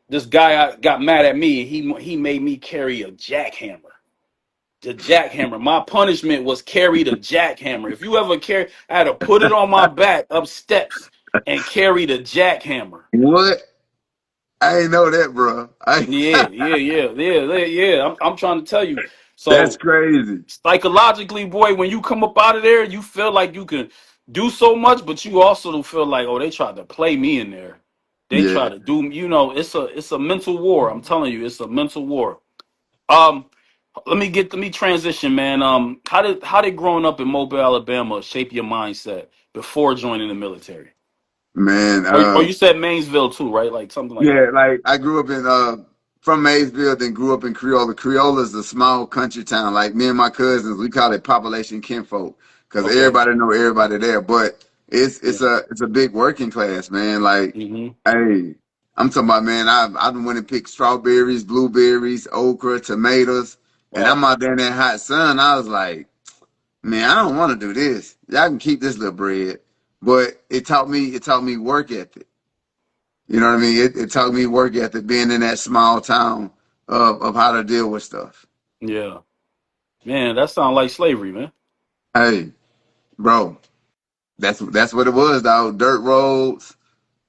Speaker 1: this guy got mad at me. He made me carry a jackhammer. The jackhammer. My punishment was carry the jackhammer. If you ever carry, I had to put it on my back up steps and carry the jackhammer.
Speaker 2: what? I ain't know that, bro.
Speaker 1: Yeah, yeah, yeah, yeah, yeah. Yeah. I'm trying to tell you.
Speaker 2: That's
Speaker 1: So
Speaker 2: crazy.
Speaker 1: psychologically, boy, when you come up out of there, you feel like you can. do so much, but you also feel like, oh, they tried to play me in there. They try
Speaker 2: Yeah,
Speaker 1: to do, it's a mental war. I'm telling you, it's a mental war. Um, let me transition, man. How did growing up in Mobile, Alabama shape your mindset before joining the military?
Speaker 2: man.
Speaker 1: Or you said Mainsville too, right? Like something like
Speaker 2: Yeah,
Speaker 1: that.
Speaker 2: like I grew up in from Maysville, then grew up in Creola. Creola is a small country town. Like me and my cousins, we call it population kinfolk because
Speaker 1: Okay.
Speaker 2: everybody know everybody there. But it's
Speaker 1: Yeah.
Speaker 2: it's a it's a big working class, man. Like,
Speaker 1: Hmm.
Speaker 2: hey, I'm talking about, man. I went and picked strawberries, blueberries, okra, tomatoes, and
Speaker 1: Wow.
Speaker 2: I'm out there in that hot sun. I was like, man, I don't want to do this. Y'all can keep this little bread, but it taught me work ethic. You know what I mean? It taught me work ethic being in that small town of how to deal with stuff.
Speaker 1: Yeah. Man, that sounds like slavery, man.
Speaker 2: Hey, bro, that's what it was, dog. Dirt roads,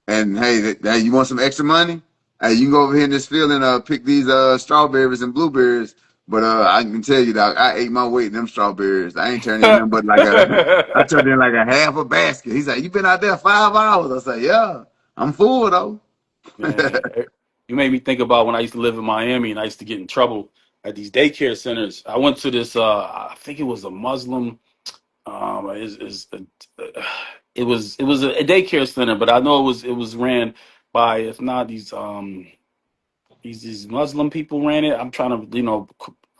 Speaker 2: and hey, you want some extra money? Hey, you can go over here in this field and pick these strawberries and blueberries. But I can tell you, dog, I ate my weight in them strawberries. I ain't turning in them, but like I turned in like a half a basket. He's like, "You been out there 5 hours?" I said, "Yeah, I'm full though."
Speaker 1: Man, you made me think about when I used to live in Miami and I used to get in trouble at these daycare centers. I went to this, I think it was a Muslim, is it was a daycare center, but I know it was ran by, if not these Muslim people ran it. I'm trying to,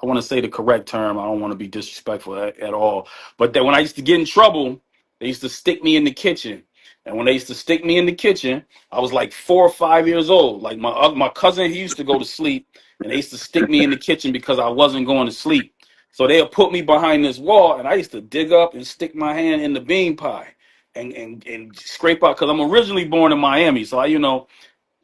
Speaker 1: I want to say the correct term. I don't want to be disrespectful at all. But then when I used to get in trouble, they used to stick me in the kitchen. And when they used to stick me in the kitchen, I was like 4 or 5 years old. Like my cousin, he used to go to sleep, and they used to stick me in the kitchen because I wasn't going to sleep. So they'll put me behind this wall, and I used to dig up and stick my hand in the bean pie and scrape out because I'm originally born in Miami. So I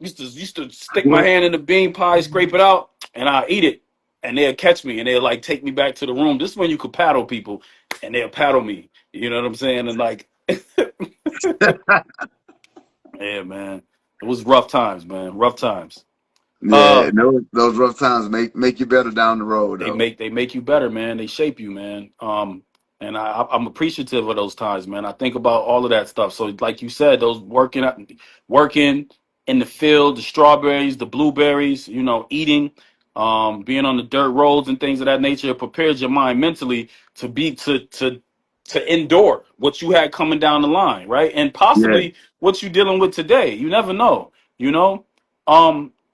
Speaker 1: used to stick my
Speaker 2: What?
Speaker 1: hand in the bean pie, scrape it out, and I eat it. And they'll catch me and they'll like take me back to the room. This is when you could paddle people, and they'll paddle me. You know what I'm saying? And like, yeah, man, it was rough times, man. Rough times.
Speaker 2: Yeah,
Speaker 1: Uh,
Speaker 2: those rough times make you better down the road
Speaker 1: they
Speaker 2: though.
Speaker 1: make you better, man. They shape you, man. And I'm appreciative of those times, man. I think about all of that stuff. So, like you said, those working in the field, the strawberries, the blueberries, eating, being on the dirt roads and things of that nature, it prepares your mind mentally to be to endure what you had coming down the line, right? And
Speaker 2: Yeah,
Speaker 1: possibly what you're dealing with today. You never know, you know.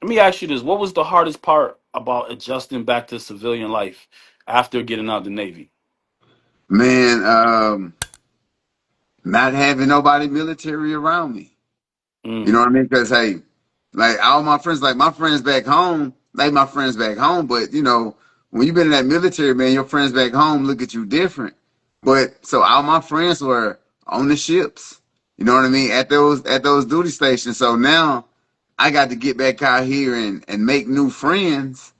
Speaker 1: Let me ask you this: what was the hardest part about adjusting back to civilian life after getting out of the Navy?
Speaker 2: man. Not having nobody military around me. You
Speaker 1: Mm,
Speaker 2: know what I mean? Because hey, like all my friends, like my friends back home, like my friends back home. But when you've been in that military, man, your friends back home look at you different. But so all my friends were on the ships. You know what I mean? At those duty stations. So now I got to get back out here and make new friends.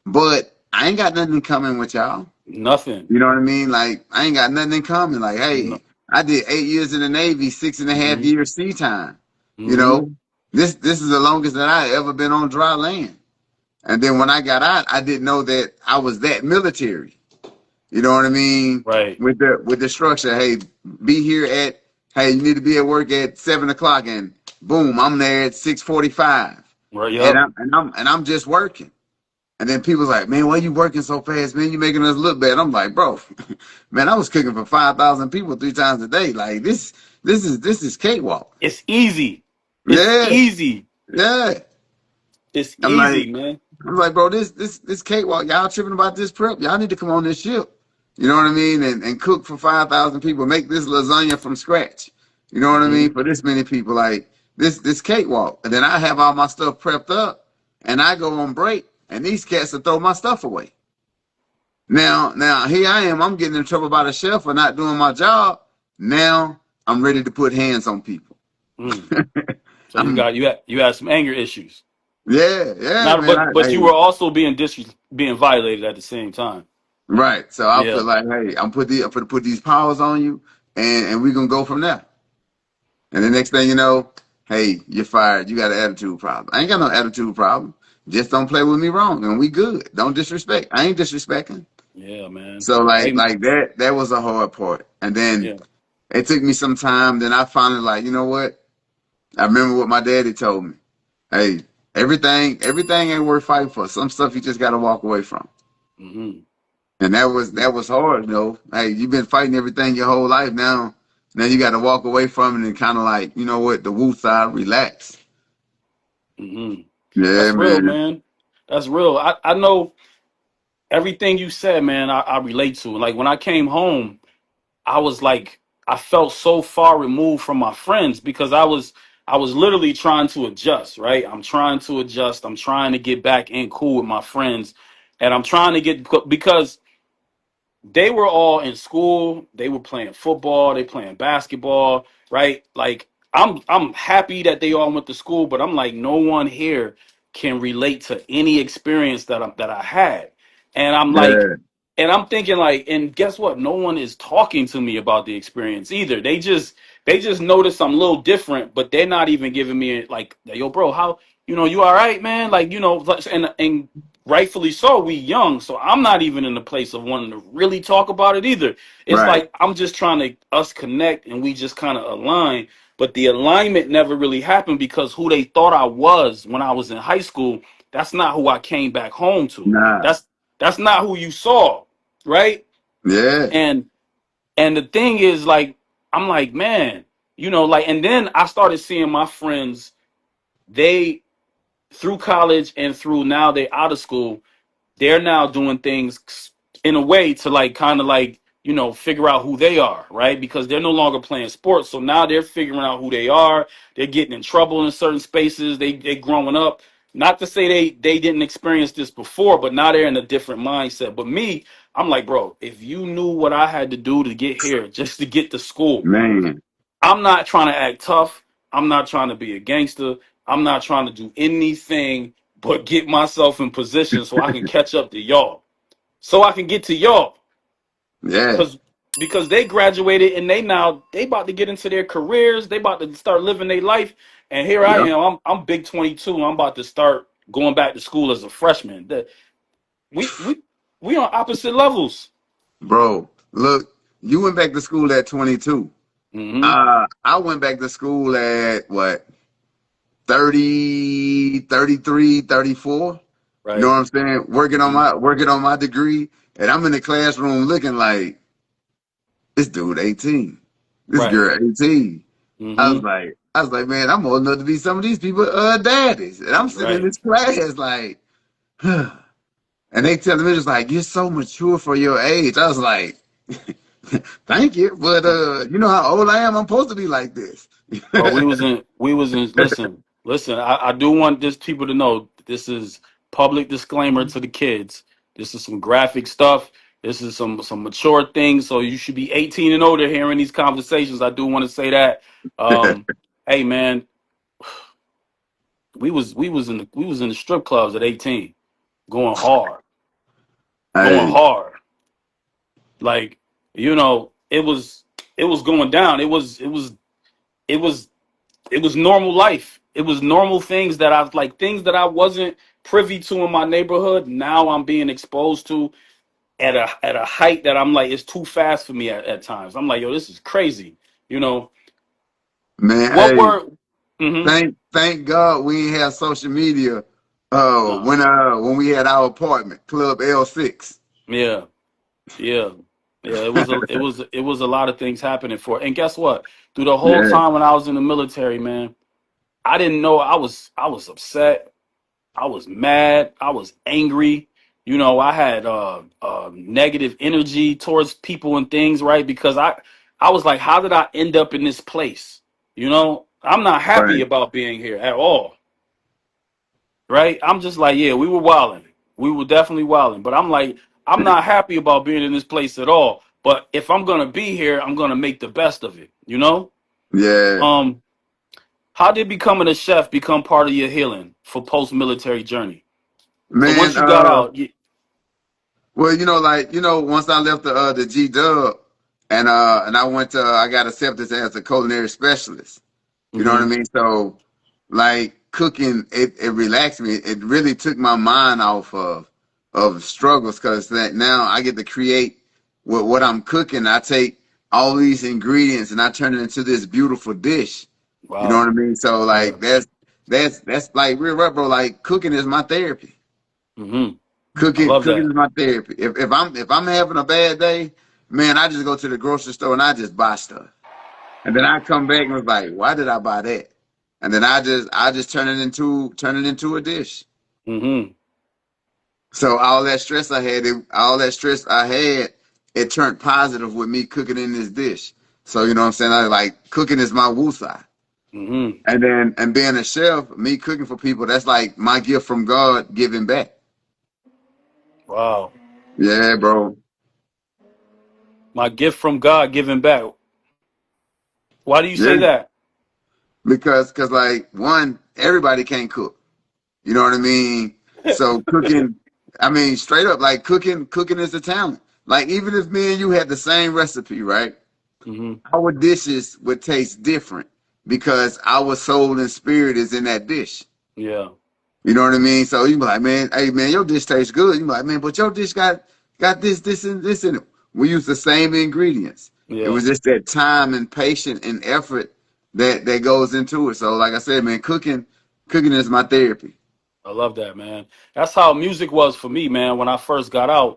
Speaker 2: But I ain't got nothing in common with y'all.
Speaker 1: nothing.
Speaker 2: You know what I mean? Like I ain't got nothing in common. Like,
Speaker 1: No.
Speaker 2: hey, I did 8 years in the Navy, six and a half
Speaker 1: Hmm.
Speaker 2: years sea time. You
Speaker 1: Hmm.
Speaker 2: know, this is the longest that I ever been on dry land. And then when I got out, I didn't know that I was that military. You know what I mean?
Speaker 1: Right.
Speaker 2: With the structure, hey, be here at hey, you need to be at work at 7 o'clock, and boom, I'm there at 6:45,
Speaker 1: Right.
Speaker 2: and
Speaker 1: Yep.
Speaker 2: I'm just working. And then people's like, man, why you working so fast, man? You making us look bad. I'm like, bro, man, I was cooking for 5,000 people 3 times a day. Like this is cakewalk.
Speaker 1: It's easy. It's
Speaker 2: Yeah,
Speaker 1: easy.
Speaker 2: yeah.
Speaker 1: It's
Speaker 2: I'm like,
Speaker 1: easy, man.
Speaker 2: bro, this cakewalk. Y'all tripping about this prep? Y'all need to come on this ship. You know what I mean? And cook for 5,000 people. Make this lasagna from scratch. You know what I
Speaker 1: Hmm.
Speaker 2: mean? For this many people, like this cakewalk. And then I have all my stuff prepped up, and I go on break, and these cats will throw my stuff away. Now here I am. I'm getting in trouble by the chef for not doing my job. Now I'm ready to put hands on people.
Speaker 1: Mm. So
Speaker 2: I'm
Speaker 1: you had some anger issues.
Speaker 2: yeah,
Speaker 1: Not,
Speaker 2: man.
Speaker 1: but you were also being violated at the same time.
Speaker 2: Right. So I
Speaker 1: Yeah.
Speaker 2: feel like, hey, I'm gonna put these powers on you, and we're gonna go from there. And the next thing you know, hey, you're fired. You got an attitude problem. I ain't got no attitude problem. Just don't play with me wrong, and we good. Don't disrespect. I ain't disrespecting.
Speaker 1: Yeah, man.
Speaker 2: So like
Speaker 1: Hey.
Speaker 2: like that was a hard part. And then
Speaker 1: Yeah.
Speaker 2: It took me some time. Then I finally like, you know what? I remember what my daddy told me. Hey, everything ain't worth fighting for. Some stuff you just got to walk away from.
Speaker 1: Hmm.
Speaker 2: And that was hard, you know. Hey, you've been fighting everything your whole life now. Now you got to walk away from it and kind of like, you know what, the woo side, relax.
Speaker 1: Hmm.
Speaker 2: Yeah,
Speaker 1: That's real,
Speaker 2: man.
Speaker 1: man. That's real. I know everything you said, man. I relate to. Like when I came home, I was like, I felt so far removed from my friends because I was literally trying to adjust, right? I'm trying to adjust. I'm trying to get back in cool with my friends, and I'm trying to get because they were all in school, they were playing football, they playing basketball, right? Like I'm happy that they all went to school, but I'm like no one here can relate to any experience that I had. And I'm like,
Speaker 2: Yeah,
Speaker 1: and I'm thinking like, and guess what? No one is talking to me about the experience either. They just notice I'm a little different, but they're not even giving me like, yo, bro, how you all right, man? Like, and rightfully so, we young, so I'm not even in the place of wanting to really talk about it either. It's
Speaker 2: right.
Speaker 1: like I'm just trying to us connect and we just kind of align, but the alignment never really happened because who they thought I was when I was in high school, that's not who I came back home to.
Speaker 2: Nah.
Speaker 1: That's not who you saw, right?
Speaker 2: Yeah.
Speaker 1: And the thing is like I'm like, man, like, and then I started seeing my friends, they through college and through now they out of school, they're now doing things in a way to like kind of like figure out who they are, right? Because they're no longer playing sports, so now they're figuring out who they are. They're getting in trouble in certain spaces. They growing up. Not to say they didn't experience this before, but now they're in a different mindset. But me, I'm like, bro, if you knew what I had to do to get here, just to get to school,
Speaker 2: Man.
Speaker 1: I'm not trying to act tough. I'm not trying to be a gangster. I'm not trying to do anything but get myself in position so I can catch up to y'all. So I can get to y'all.
Speaker 2: Yeah.
Speaker 1: Cause because they graduated and they about to get into their careers. They about to start living their life. And here I
Speaker 2: Yep.
Speaker 1: am. I'm big 22. I'm about to start going back to school as a freshman. We we we on opposite levels.
Speaker 2: Bro, look, you went back to school at 22.
Speaker 1: Hmm.
Speaker 2: I went back to school at what, 30, 33, 34. You know what
Speaker 1: Right.
Speaker 2: I'm saying?
Speaker 1: Hmm.
Speaker 2: Working on my degree, and I'm in the classroom looking like this dude 18. This
Speaker 1: Right.
Speaker 2: girl 18.
Speaker 1: Hmm.
Speaker 2: I was like, man, I'm old enough to be some of these people daddies. And I'm sitting in
Speaker 1: Right.
Speaker 2: this class like, and they telling me just like, you're so mature for your age. I was like, thank you, but you know how old I am. I'm supposed to be like this.
Speaker 1: Bro, we was in listen, I do want this people to know this is public disclaimer to the kids. This is some graphic stuff. This is some mature things. So you should be 18 and older hearing these conversations. I do want to say that. Um, hey man, we was in the strip clubs at 18, going hard, going
Speaker 2: Hey,
Speaker 1: hard. Like, it was going down. It was it was normal life. It was normal things that I like, things that I wasn't privy to in my neighborhood. Now I'm being exposed to at a height that I'm like, it's too fast for me at times. I'm like, yo, this is crazy. You know
Speaker 2: man,
Speaker 1: what
Speaker 2: hey,
Speaker 1: were? Hmm.
Speaker 2: thank God we ain't have social media
Speaker 1: No.
Speaker 2: when we had our apartment, Club L6.
Speaker 1: Yeah. Yeah. Yeah. It was a lot of things happening for. And guess what? Through the whole
Speaker 2: Yeah,
Speaker 1: time when I was in the military, man, I didn't know I was upset. I was mad. I was angry. I had negative energy towards people and things, right? Because I was like, how did I end up in this place? I'm not happy
Speaker 2: right.
Speaker 1: about being here at all, right? I'm just like, yeah, we were wilding. We were definitely wilding. But I'm like, I'm not happy about being in this place at all. But if I'm gonna be here, I'm gonna make the best of it.
Speaker 2: Yeah,
Speaker 1: Um, how did becoming a chef become part of your healing for post-military journey? So once
Speaker 2: man.
Speaker 1: you got out,
Speaker 2: Well, once I left the G Dub and I went to I got accepted as a culinary specialist. You know what I
Speaker 1: hmm.
Speaker 2: mean? So like cooking, it relaxed me. It really took my mind off of struggles because that now I get to create what I'm cooking. I take all these ingredients and I turn it into this beautiful dish. You know
Speaker 1: Wow.
Speaker 2: what I mean? So
Speaker 1: Yeah.
Speaker 2: like that's like real rap, bro. Like cooking is my therapy.
Speaker 1: Hmm. I love
Speaker 2: Cooking
Speaker 1: that.
Speaker 2: is my therapy. If I'm having a bad day, man, I just go to the grocery store and I just buy stuff. And then I come back and was like, why did I buy that? And then I just turn it into a dish.
Speaker 1: Hmm.
Speaker 2: So all that stress I had, it turned positive with me cooking in this dish. So you know what I'm saying? I like cooking is my woosah.
Speaker 1: Hmm.
Speaker 2: And being a chef, me cooking for people, that's like my gift from God giving back.
Speaker 1: Wow.
Speaker 2: Yeah, bro.
Speaker 1: My gift from God giving back. Why do you say
Speaker 2: Yeah.
Speaker 1: that?
Speaker 2: Because like one, everybody can't cook. You know what I mean? So cooking, I mean, straight up, like cooking is a talent. Like even if me and you had the same recipe, right?
Speaker 1: Hmm.
Speaker 2: Our dishes would taste different because our soul and spirit is in that dish.
Speaker 1: Yeah.
Speaker 2: You know what I mean? So you be like, man, hey man, your dish tastes good. You be like, man, but your dish got this, and this in it. We use the same ingredients. It
Speaker 1: Yeah.
Speaker 2: was just that time and patience and effort that goes into it. So like I said, man, cooking is my therapy.
Speaker 1: I love that, man. That's how music was for me, man. When I first got out,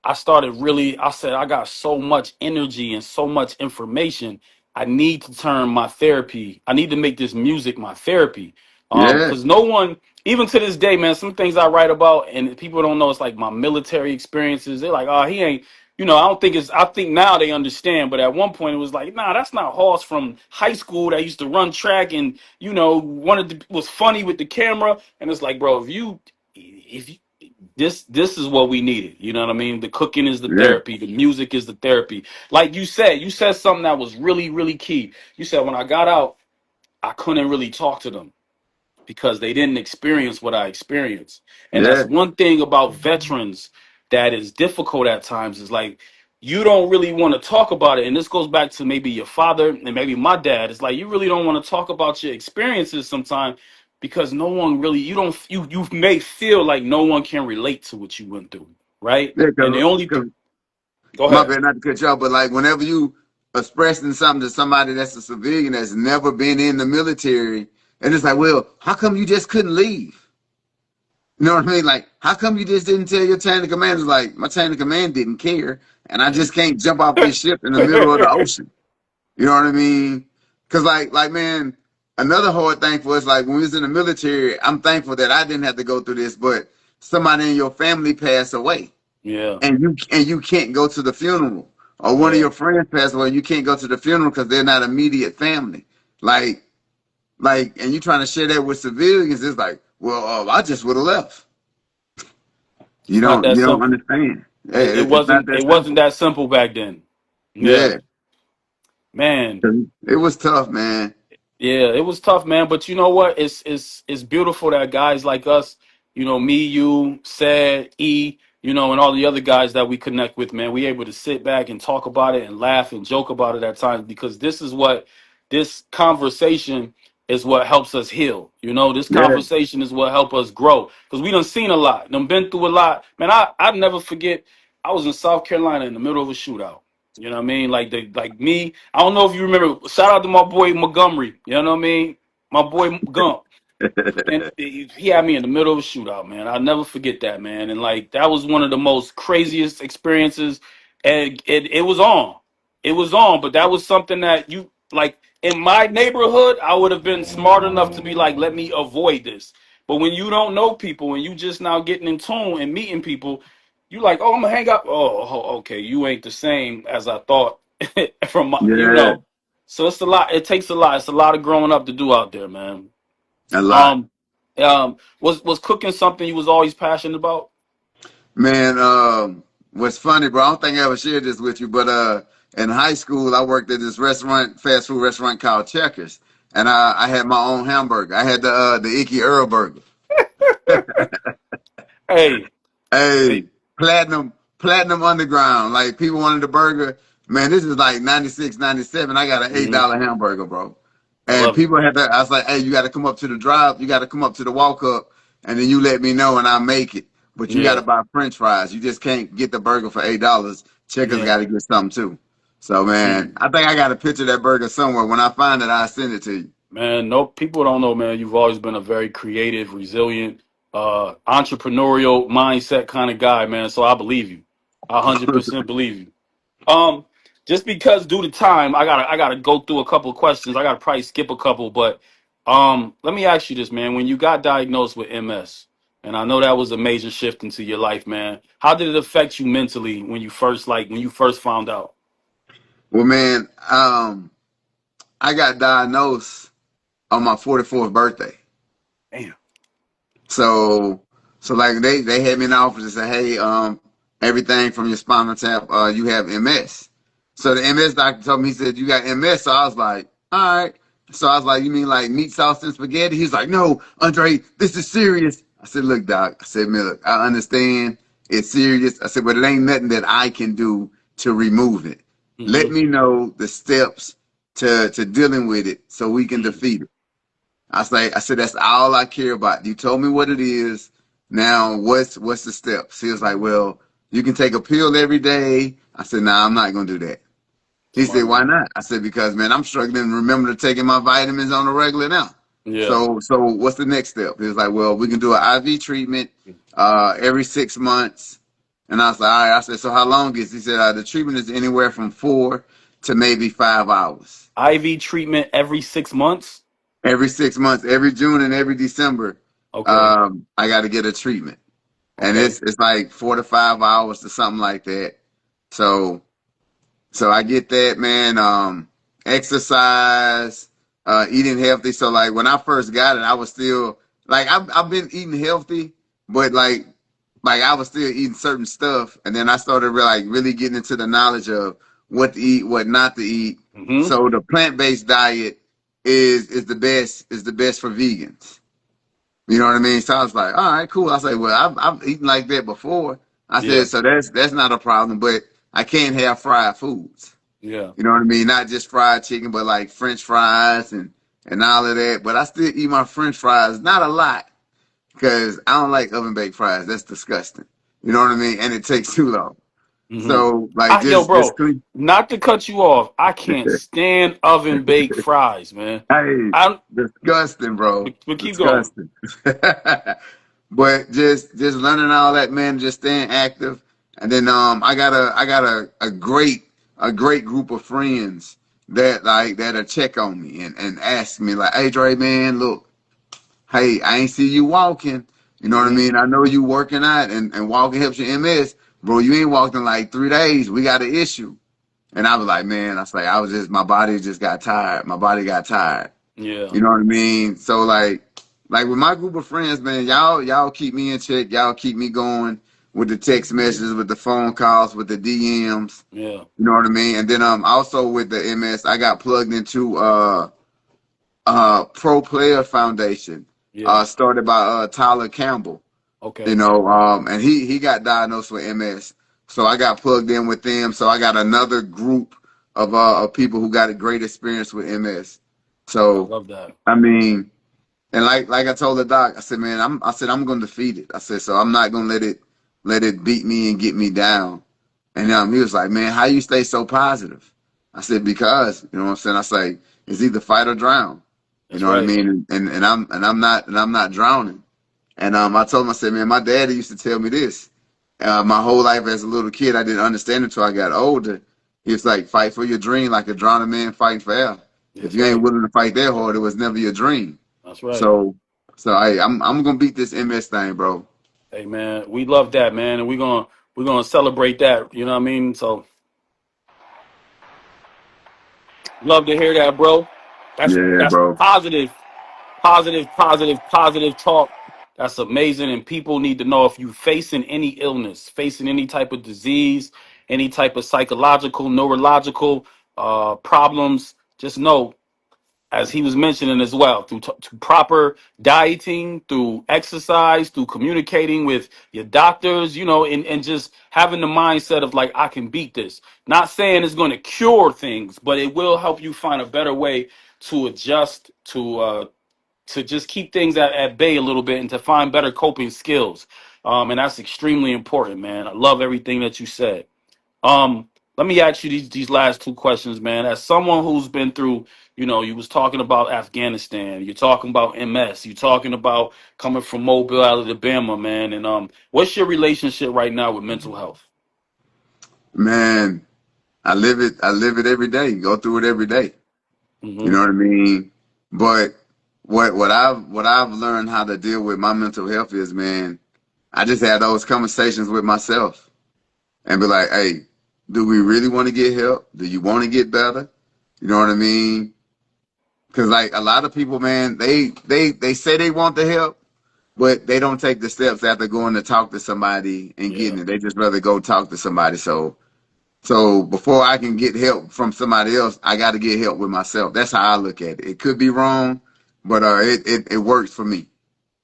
Speaker 1: I started really, I said, I got so much energy and so much information. I need to turn my therapy. I need to make this music my therapy.
Speaker 2: Yeah,
Speaker 1: Because no one, even to this day, man, some things I write about and people don't know it's like my military experiences. They're like, oh, he ain't, I don't think I think now they understand. But at one point it was like, nah, that's not Hoss from high school that used to run track and, was funny with the camera. And it's like, bro, if you, this is what we needed. You know what I mean? The cooking is the
Speaker 2: yeah,
Speaker 1: therapy. The music is the therapy. Like you said something that was really, really key. You said when I got out, I couldn't really talk to them because they didn't experience what I experienced. And that's
Speaker 2: yeah,
Speaker 1: one thing about veterans that is difficult at times is like you don't really want to talk about it. And this goes back to maybe your father and maybe my dad. It's like you really don't want to talk about your experiences sometimes because no one really you don't you may feel like no one can relate to what you went through, right?
Speaker 2: yeah.
Speaker 1: And the only
Speaker 2: Cause
Speaker 1: go
Speaker 2: my
Speaker 1: ahead.
Speaker 2: bad, not to cut you off, but like whenever you expressing something to somebody that's a civilian that's never been in the military, and it's like, well, how come you just couldn't leave? You know what I mean? Like, how come you just didn't tell your chain of command? It's like my chain of command didn't care, and I just can't jump off this ship in the middle of the ocean. You know what I mean? Because like man, another hard thing for us, like when we was in the military, I'm thankful that I didn't have to go through this, but somebody in your family passed away,
Speaker 1: Yeah,
Speaker 2: and you can't go to the funeral, or one of
Speaker 1: yeah.
Speaker 2: your friends passed away, you can't go to the funeral because they're not immediate family. Like and you trying to share that with civilians, it's like, well, I just would have left. You
Speaker 1: It's not
Speaker 2: don't
Speaker 1: that
Speaker 2: you don't
Speaker 1: simple.
Speaker 2: understand. Yeah,
Speaker 1: It
Speaker 2: it's not
Speaker 1: wasn't
Speaker 2: that
Speaker 1: it wasn't
Speaker 2: simple.
Speaker 1: that simple back then. Yeah,
Speaker 2: Yeah,
Speaker 1: man.
Speaker 2: it was tough, man.
Speaker 1: Yeah, it was tough, man. But you know what? It's beautiful that guys like us, me, you, Sad, E, and all the other guys that we connect with, man, we able to sit back and talk about it and laugh and joke about it at times because this conversation is what helps us heal. This
Speaker 2: Yeah,
Speaker 1: conversation is what help us grow because we done seen a lot, done been through a lot. Man, I never forget. I was in South Carolina in the middle of a shootout. You know what I mean? Like me. I don't know if you remember. Shout out to my boy Montgomery. You know what I mean? My boy Gump. And he had me in the middle of a shootout, man. I'll never forget that, man. And like that was one of the most craziest experiences. And it was on. It was on, but that was something that you like in my neighborhood, I would have been smart enough to be like, let me avoid this. But when you don't know people and you just now getting in tune and meeting people, you like, oh, I'm gonna hang up. Okay, you ain't the same as I thought from
Speaker 2: yeah,
Speaker 1: So it's a lot. It takes a lot. It's a lot of growing up to do out there, man.
Speaker 2: a lot.
Speaker 1: Um, was cooking something you was always passionate about?
Speaker 2: Man, what's funny, bro? I don't think I ever shared this with you, but in high school, I worked at this restaurant, fast food restaurant called Checkers, and I had my own hamburger. I had the Icky Earl burger.
Speaker 1: Hey,
Speaker 2: Hey,
Speaker 1: hey,
Speaker 2: platinum underground. Like people wanted the burger. Man, this is like 96, 97. I got an
Speaker 1: mhm,
Speaker 2: $8 hamburger, bro.
Speaker 1: I
Speaker 2: And
Speaker 1: love it.
Speaker 2: people had to, I was like, hey, you got to come up to the drive. You got to come up to the walk up and then you let me know and I'll make it. But you got to
Speaker 1: Yeah,
Speaker 2: buy French fries. You just can't get the burger for $8. Checkers
Speaker 1: yeah,
Speaker 2: got to get something too. So man,
Speaker 1: Mm.
Speaker 2: I think I got a picture of that burger somewhere. When I find it, I'll send it to you.
Speaker 1: Man, no, people don't know, man. You've always been a very creative, resilient, entrepreneurial mindset kind of guy, man. So I believe you. I 100% believe you. Um, just because due to time, I gotta go through a couple of questions. I gotta probably skip a couple, but let me ask you this, man. When you got diagnosed with MS, and I know that was a major shift into your life, man. How did it affect you mentally when you first found out?
Speaker 2: Well, man, I got diagnosed on my 44th birthday.
Speaker 1: Damn.
Speaker 2: So, so like they had me in the office and said, hey, everything from your spinal tap, you have MS. So the MS doctor told me, he said, you got MS. So I was like, all right. So I was like, you mean like meat sauce and spaghetti? He's like, no, Andre, this is serious. I said, look, doc. I said, man, look, I understand it's serious. I said, but it ain't nothing that I can do to remove it. Let
Speaker 1: Hmm.
Speaker 2: me know the steps to dealing with it so we can defeat it. I said, that's all I care about. You told me what it is. Now, what's the steps? He was like, well, you can take a pill every day. I said, nah, I'm not gonna do that. He said,
Speaker 1: Smart
Speaker 2: why
Speaker 1: man.
Speaker 2: not? I said, because man, I'm struggling to remember to taking my vitamins on the regular now.
Speaker 1: Yeah.
Speaker 2: So what's the next step? He was like, well, we can do an IV treatment every 6 months. And I was like, all right. I said, so how long is? He said, the treatment is anywhere from 4 to maybe 5 hours.
Speaker 1: IV treatment every 6 months.
Speaker 2: Every 6 months, every June and every December,
Speaker 1: Okay.
Speaker 2: I got to get a treatment, and
Speaker 1: Okay.
Speaker 2: it's like 4 to 5 hours or something like that. So so I get that, man. Exercise, eating healthy. So like when I first got it, I was still like I've been eating healthy, but like I was still eating certain stuff, and then I started really getting into the knowledge of what to eat, what not to eat.
Speaker 1: Hmm.
Speaker 2: So the plant based diet is the best for vegans. You know what I mean? So I was like, all right, cool. I said, well, I've eaten like that before. I
Speaker 1: Yeah.
Speaker 2: said, so that's not a problem, but I can't have fried foods.
Speaker 1: Yeah.
Speaker 2: You know what I mean? Not just fried chicken, but like French fries and all of that. But I still eat my French fries, not a lot, because I don't like oven baked fries. That's disgusting. You know what I mean? And it takes too long.
Speaker 1: Hmm.
Speaker 2: So like
Speaker 1: Yo,
Speaker 2: just
Speaker 1: bro,
Speaker 2: clean.
Speaker 1: not to cut you off, I can't stand oven baked fries, man.
Speaker 2: Hey,
Speaker 1: I
Speaker 2: disgusting, bro.
Speaker 1: but keep going.
Speaker 2: Disgusting. But just learning all that, man, just staying active. And then I got a great group of friends that'll check on me and ask me like, hey Dre, man, look, hey, I ain't see you walking. You know what I
Speaker 1: Hmm.
Speaker 2: mean? I know you working out and walking helps your MS. Bro, you ain't walked in like 3 days. We got an issue. And I was like, man, I was like, my body just got tired. My body got tired.
Speaker 1: Yeah.
Speaker 2: You know what I mean? So like with my group of friends, man, y'all keep me in check. Y'all keep me going with the text messages, with the phone calls, with the DMs.
Speaker 1: Yeah.
Speaker 2: You know what I mean? And then also with the MS, I got plugged into Pro Player Foundation,
Speaker 1: Yeah.
Speaker 2: started by Tyler Campbell. You
Speaker 1: Okay.
Speaker 2: know, and he got diagnosed with MS. So I got plugged in with them. So I got another group of people who got a great experience with MS.
Speaker 1: I
Speaker 2: So
Speaker 1: love that.
Speaker 2: I mean, and like I told the doc, I said, man, I'm gonna defeat it. I said, so I'm not gonna let it beat me and get me down. And he was like, man, how you stay so positive? I said, because, you know what I'm saying? I say, it's either fight or drown. You
Speaker 1: That's
Speaker 2: know what I
Speaker 1: right.
Speaker 2: mean? And I'm not drowning. And I told him, I said, man, my daddy used to tell me this. My whole life as a little kid, I didn't understand it until I got older. He was like, fight for your dream like a drowning man fighting for air. If
Speaker 1: That's
Speaker 2: you ain't
Speaker 1: right.
Speaker 2: willing to fight that hard, it was never your dream.
Speaker 1: That's right.
Speaker 2: So, so hey, I'm gonna beat this MS thing, bro.
Speaker 1: Hey, man, we love that, man, and we're gonna celebrate that. You know what I mean? So love to hear that, bro.
Speaker 2: Yeah,
Speaker 1: That's
Speaker 2: bro.
Speaker 1: positive, positive, positive, positive talk. That's amazing, and people need to know if you facing any illness, facing any type of disease, any type of psychological, neurological problems. Just know, as he was mentioning as well, through proper dieting, through exercise, through communicating with your doctors, and just having the mindset of like, I can beat this. Not saying it's going to cure things, but it will help you find a better way to adjust, to just keep things at bay a little bit and to find better coping skills. And that's extremely important, man. I love everything that you said. Um, let me ask you these last two questions, man. As someone who's been through, you was talking about Afghanistan, you're talking about MS, you're talking about coming from Mobile, Alabama, man. And what's your relationship right now with mental health?
Speaker 2: Man, I live it. I live it every day. Go through it every day. You
Speaker 1: Hmm.
Speaker 2: know what I mean? But what I've learned how to deal with my mental health is, man, I just had those conversations with myself and be like, hey, do we really want to get help? Do you want to get better? You know what I mean? Because like a lot of people, man, they say they want the help, but they don't take the steps after going to talk to somebody and
Speaker 1: Yeah.
Speaker 2: getting it. They just rather go talk to somebody. So before I can get help from somebody else, I got to get help with myself. That's how I look at it. It could be wrong, but it works for me.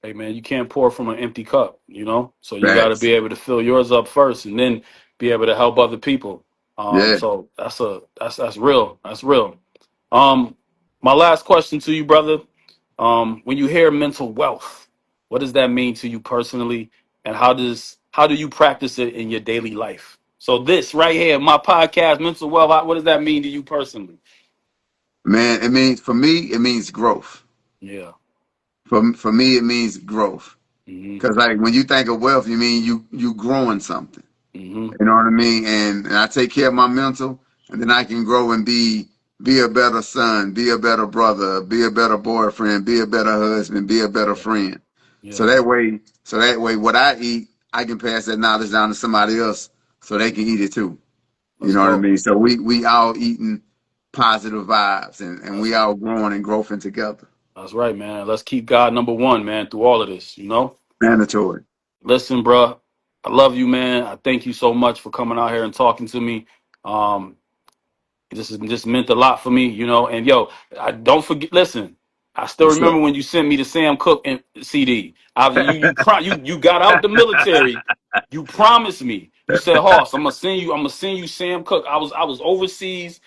Speaker 1: Hey, man, you can't pour from an empty cup, So you got to
Speaker 2: Facts.
Speaker 1: be able to fill yours up first, and then be able to help other people.
Speaker 2: Yeah.
Speaker 1: So that's real. That's real. Um, my last question to you, brother. When you hear mental wealth, what does that mean to you personally, and how do you practice it in your daily life? So this right here, my podcast, mental wealth. What does that mean to you personally?
Speaker 2: Man, it means for me, it means growth.
Speaker 1: Yeah.
Speaker 2: For me, it means growth.
Speaker 1: Hmm.
Speaker 2: Because like when you think of wealth, you mean you growing something.
Speaker 1: Hmm.
Speaker 2: You know what I mean? And I take care of my mental, and then I can grow and be a better son, be a better brother, be a better boyfriend, be a better husband, be a better
Speaker 1: Yeah.
Speaker 2: friend. So
Speaker 1: Yeah.
Speaker 2: that way, what I eat, I can pass that knowledge down to somebody else, so they can eat it too. You
Speaker 1: Let's
Speaker 2: know what I
Speaker 1: go.
Speaker 2: mean? So we all eating positive vibes, and
Speaker 1: That's
Speaker 2: we all growing and growing together.
Speaker 1: that's right, man. Let's keep God number one, man, through all of this.
Speaker 2: Mandatory.
Speaker 1: Listen, bro, I love you, man. I thank you so much for coming out here and talking to me. Um, this is just meant a lot for me. And yo, I don't forget. Listen, I still
Speaker 2: What's up?
Speaker 1: remember when you sent me the Sam Cooke CD. You got out the military. You promised me. You said, "Hoss, I'm gonna send you. I'm gonna send you Sam Cooke." I was overseas.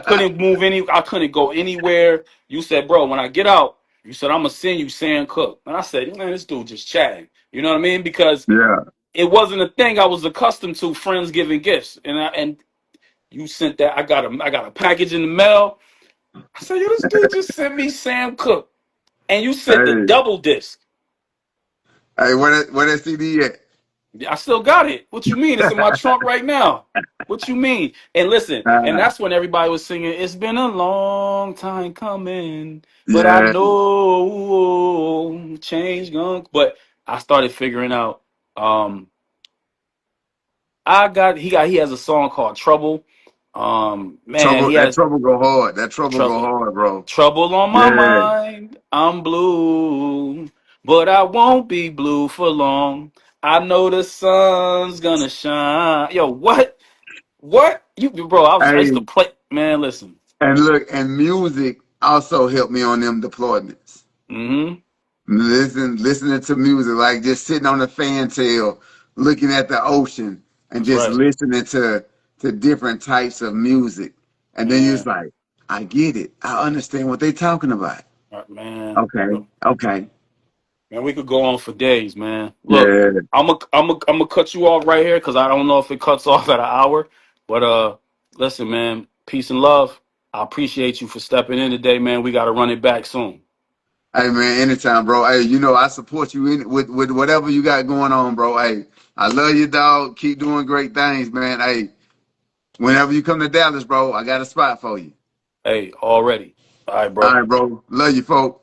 Speaker 1: Couldn't move any. I couldn't go anywhere. You said, "Bro, when I get out, you said I'm gonna send you Sam Cooke." And I said, "Man, this dude just chatting." You know what I mean? Because
Speaker 2: Yeah.
Speaker 1: it wasn't a thing I was accustomed to. Friends giving gifts, and you sent that. I got a package in the mail. I said, "Yo, this dude just sent me Sam Cooke," and you sent the
Speaker 2: Hey,
Speaker 1: double disc.
Speaker 2: hey, where that CD at?
Speaker 1: I still got it. What you mean? It's in my trunk right now. What you mean? And listen, and
Speaker 2: Ah,
Speaker 1: that's when everybody was singing, "It's been a long time coming, but I
Speaker 2: yeah.
Speaker 1: know change gone." But I started figuring out. Um, he has a song called Trouble. Man,
Speaker 2: Trouble.
Speaker 1: he
Speaker 2: That
Speaker 1: has
Speaker 2: trouble go hard. That trouble go
Speaker 1: trouble.
Speaker 2: hard, bro.
Speaker 1: Trouble on my
Speaker 2: Yeah.
Speaker 1: mind. I'm blue, but I won't be blue for long. I know the sun's gonna shine. Yo, what? What? Bro? I used to
Speaker 2: Hey,
Speaker 1: play. Man, listen.
Speaker 2: and look, and music also helped me on them deployments.
Speaker 1: Mm-hmm.
Speaker 2: Listening to music, like just sitting on the fan tail, looking at the ocean, and
Speaker 1: That's
Speaker 2: just
Speaker 1: right,
Speaker 2: listening to different types of music. And then you're just
Speaker 1: man.
Speaker 2: like, I get it. I understand what they're talking about.
Speaker 1: Man.
Speaker 2: Okay. Okay.
Speaker 1: Man, we could go on for days, man. Look,
Speaker 2: Yeah.
Speaker 1: I'm gonna cut you off right here because I don't know if it cuts off at an hour. But listen, man, peace and love. I appreciate you for stepping in today, man. We got to run it back soon.
Speaker 2: Hey man, anytime, bro. Hey, I support you in with whatever you got going on, bro. Hey, I love you, dog. Keep doing great things, man. Hey, whenever you come to Dallas, bro, I got a spot for you.
Speaker 1: Hey, already. All right,
Speaker 2: All
Speaker 1: bro.
Speaker 2: right, bro. Love you, folks.